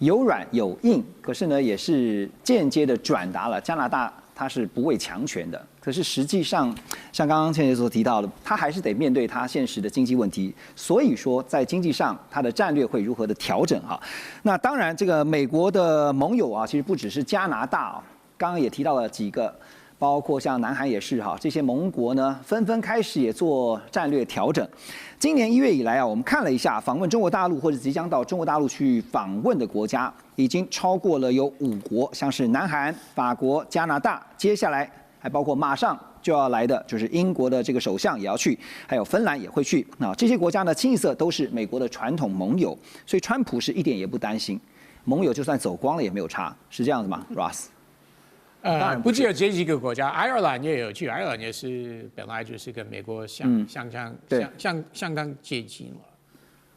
有软有硬，可是呢，也是间接的转达了加拿大它是不畏强权的。可是实际上，像刚刚倩姐所提到的，他还是得面对他现实的经济问题。所以说，在经济上，他的战略会如何的调整哈？那当然，这个美国的盟友啊，其实不只是加拿大啊，刚刚也提到了几个。包括像南韩也是哈，这些盟国呢纷纷开始也做战略调整。今年1月以来啊，我们看了一下访问中国大陆或者即将到中国大陆去访问的国家，已经超过了有5国，像是南韩、法国、加拿大，接下来还包括马上就要来的就是英国的这个首相也要去，还有芬兰也会去。那这些国家呢，清一色都是美国的传统盟友，所以川普是一点也不担心，盟友就算走光了也没有差，是这样子吗 ，Ross？当然不只有这几个国家，爱尔兰也有去，爱尔兰也是本来就是跟美国相当接近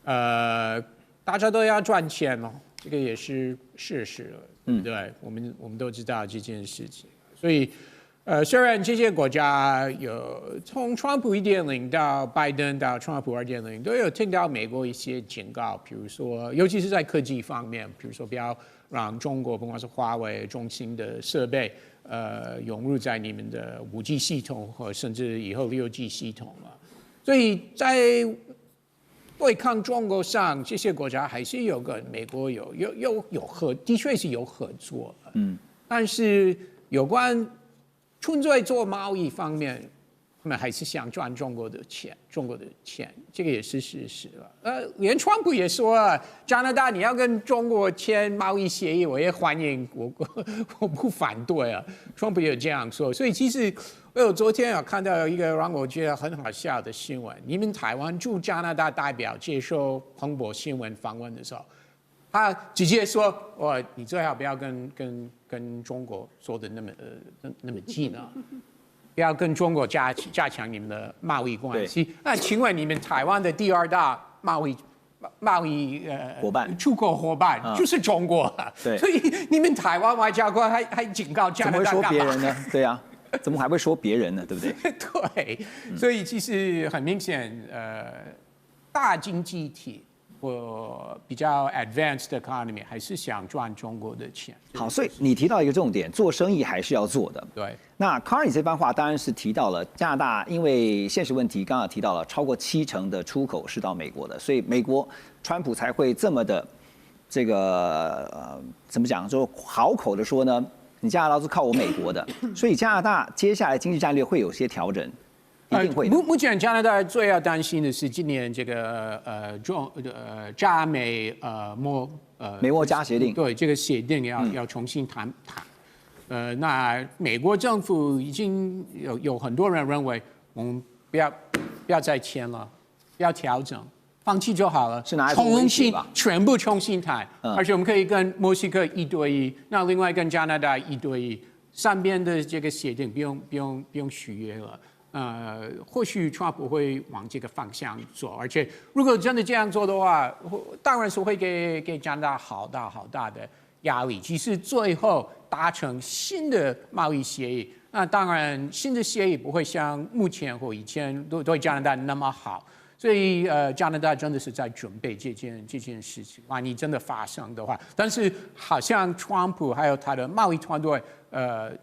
了。大家都要赚钱哦，这个也是事实了，对，我们都知道这件事情，所以虽然这些国家有从川普1.0到拜登到川普2.0都有听到美国一些警告，比如说，尤其是在科技方面，比如说不要让中国不管是华为、中兴的设备，涌入在你们的5G 系统，或甚至以后6G 系统了。所以在对抗中国上，这些国家还是有跟美国的确是有合作。但是有关纯粹做贸易方面，他们还是想赚中国的钱，这个也是事实了。连川普也说了，加拿大你要跟中国签贸易协议，我也欢迎，我不反对啊。川普也这样说，所以其实我昨天有看到一个让我觉得很好笑的新闻，你们台湾驻加拿大代表接受彭博新闻访问的时候，他直接说：“你最好不要跟中国说的那么近啊。”不要跟中国加强你们的贸易关系。那请问你们台湾的第2大贸易伙伴、出口伙伴就是中国了。对，所以你们台湾外交官还警告加拿大干嘛？怎么会说别人呢？对啊，怎么还会说别人呢？对不对？对，所以其实很明显，大经济体或比较 advanced economy 还是想赚中国的钱。好，所以你提到一个重点，做生意还是要做的。对。那 Carney 这番话当然是提到了加拿大，因为现实问题，刚刚提到了超过70%的出口是到美国的，所以美国川普才会这么的这个怎么讲，就好口的说呢，你加拿大是靠我美国的，所以加拿大接下来经济战略会有些调整。一定会。目前加拿大最要担心的是今年这个加美美墨加协定，对这个协定要重新谈。那美国政府已经有很多人认为我们不要再签了，要调整，放弃就好了，是拿来重新全部重新谈，而且我们可以跟墨西哥1对1，那另外跟加拿大1对1，三边的这个协定不用续约了。或许川普会往这个方向做，而且如果真的这样做的话，当然是会给加拿大好大的压力。即使最后达成新的贸易协议，那当然新的协议不会像目前或以前对加拿大那么好。所以加拿大真的是在准备这件事情，万一真的发生的话。但是好像川普还有他的贸易团队，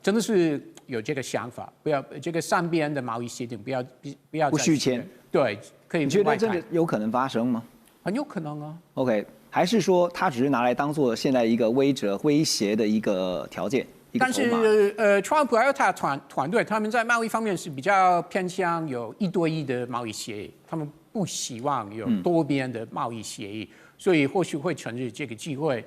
真的是有这个想法，不要这个三边的贸易协定不要不续签。对，可以。你觉得真的有可能发生吗？很有可能啊。OK，还是说它只是拿来当做现在一个威胁的一个条件？但是川普还有他团队，他们在贸易方面是比较偏向有1对1的贸易协议，他们不希望有多边的贸易协议，所以或许会趁着这个机会，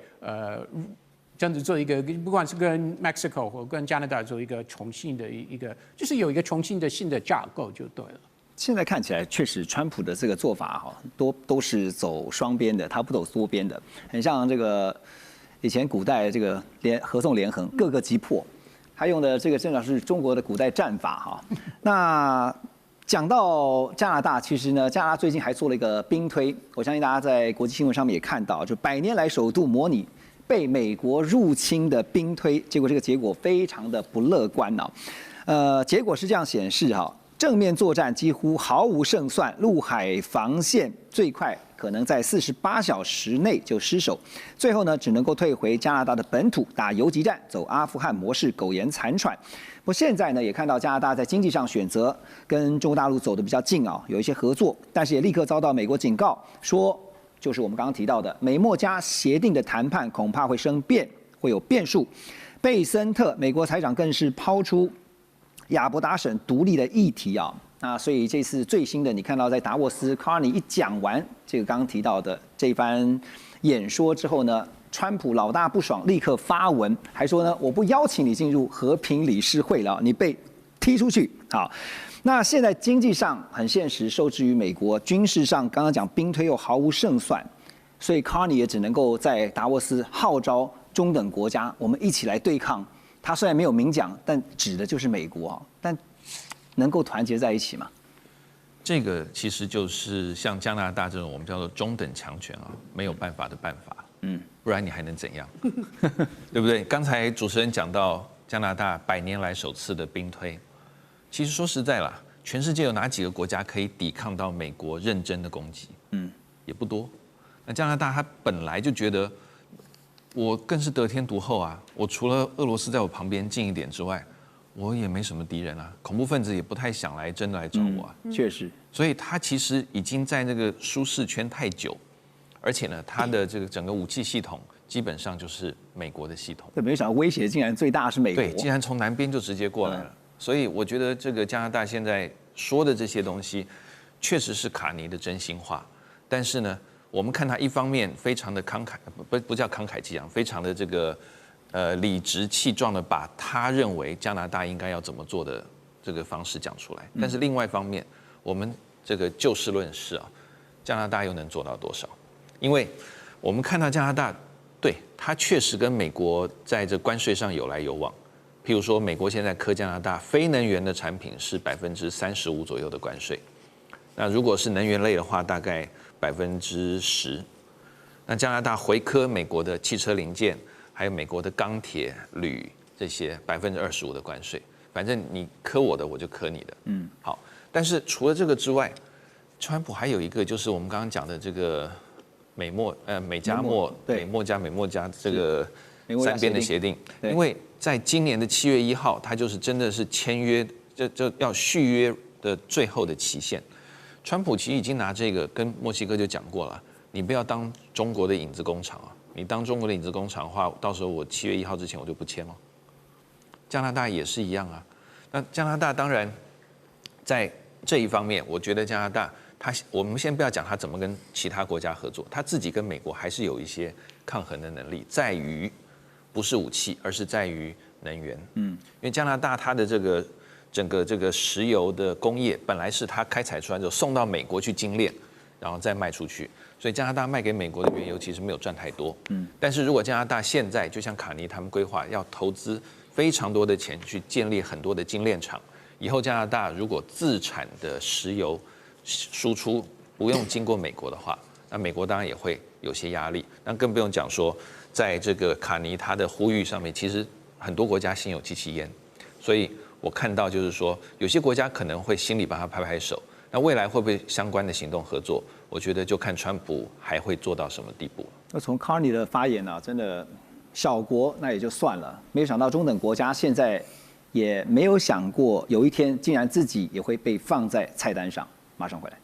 真的做一个，不管是跟 Mexico 或跟加拿大做一个重新的一个，就是有一个重新的新的架构就对了。现在看起来，确实川普的这个做法哈，都是走双边的，他不走多边的，很像这个。以前古代这个合纵连横，各个击破，他用的这个正好是中国的古代战法哈。那讲到加拿大，其实呢，加拿大最近还做了一个兵推，我相信大家在国际新闻上面也看到，就100年来首度模拟被美国入侵的兵推，结果这个结果非常的不乐观哦。结果是这样显示哈，正面作战几乎毫无胜算，陆海防线最快可能在48小时内就失守，最后呢只能够退回加拿大的本土打游击战，走阿富汗模式，苟延残喘。不过现在呢也看到加拿大在经济上选择跟中国大陆走得比较近啊，有一些合作，但是也立刻遭到美国警告，说就是我们刚刚提到的美墨加协定的谈判恐怕会生变，会有变数。贝森特美国财长更是抛出亚伯达省独立的议题啊。那所以这次最新的，你看到在达沃斯 Carney 一讲完这个刚刚提到的这番演说之后呢，川普老大不爽，立刻发文，还说呢，我不邀请你进入和平理事会了，你被踢出去。好，那现在经济上很现实，受制于美国；军事上刚刚讲兵推又毫无胜算，所以 Carney 也只能够在达沃斯号召中等国家，我们一起来对抗。他虽然没有明讲，但指的就是美国啊，但能够团结在一起吗？这个其实就是像加拿大这种我们叫做中等强权啊，没有办法的办法。不然你还能怎样？对不对？刚才主持人讲到加拿大100年来首次的兵推，其实说实在啦，全世界有哪几个国家可以抵抗到美国认真的攻击？也不多。那加拿大他本来就觉得我更是得天独厚啊，我除了俄罗斯在我旁边近一点之外，我也没什么敌人啊，恐怖分子也不太想来真的来找我啊。确实，所以他其实已经在那个舒适圈太久，而且呢，他的这个整个武器系统基本上就是美国的系统。对，没想到威胁竟然最大是美国。对，竟然从南边就直接过来了。所以我觉得这个加拿大现在说的这些东西，确实是卡尼的真心话。但是呢，我们看他一方面非常的慷慨，不叫慷慨激昂，非常的这个理直气壮的把他认为加拿大应该要怎么做的这个方式讲出来。但是另外一方面，我们这个就事论事啊，加拿大又能做到多少？因为我们看到加拿大，对，它确实跟美国在这关税上有来有往。譬如说，美国现在科加拿大非能源的产品是35%左右的关税，那如果是能源类的话，大概10%。那加拿大回科美国的汽车零件，还有美国的钢铁、铝这些25%的关税，反正你科我的，我就科你的。好。但是除了这个之外，川普还有一个就是我们刚刚讲的这个美加墨加这个3边的协定，因为在今年的7月1号，它就是真的是签约，就要续约的最后的期限。川普其实已经拿这个跟墨西哥就讲过了，你不要当中国的影子工厂啊！你当中国的影子工厂的话，到时候我7月1号之前我就不签了。加拿大也是一样啊。那加拿大当然在这一方面，我觉得加拿大我们先不要讲他怎么跟其他国家合作，他自己跟美国还是有一些抗衡的能力，在于不是武器，而是在于能源。因为加拿大它的这个整个这个石油的工业本来是它开采出来之后送到美国去精炼，然后再卖出去，所以加拿大卖给美国的原油其实没有赚太多。但是如果加拿大现在就像卡尼他们规划，要投资非常多的钱去建立很多的精炼厂，以后加拿大如果自产的石油输出不用经过美国的话，那美国当然也会有些压力。那更不用讲说，在这个卡尼他的呼吁上面，其实很多国家心有戚戚焉，所以我看到就是说，有些国家可能会心里帮他拍拍手。那未来会不会相关的行动合作？我觉得就看川普还会做到什么地步。那从 Carney 的发言啊，真的小国那也就算了，没有想到中等国家现在也没有想过有一天竟然自己也会被放在菜单上。马上回来。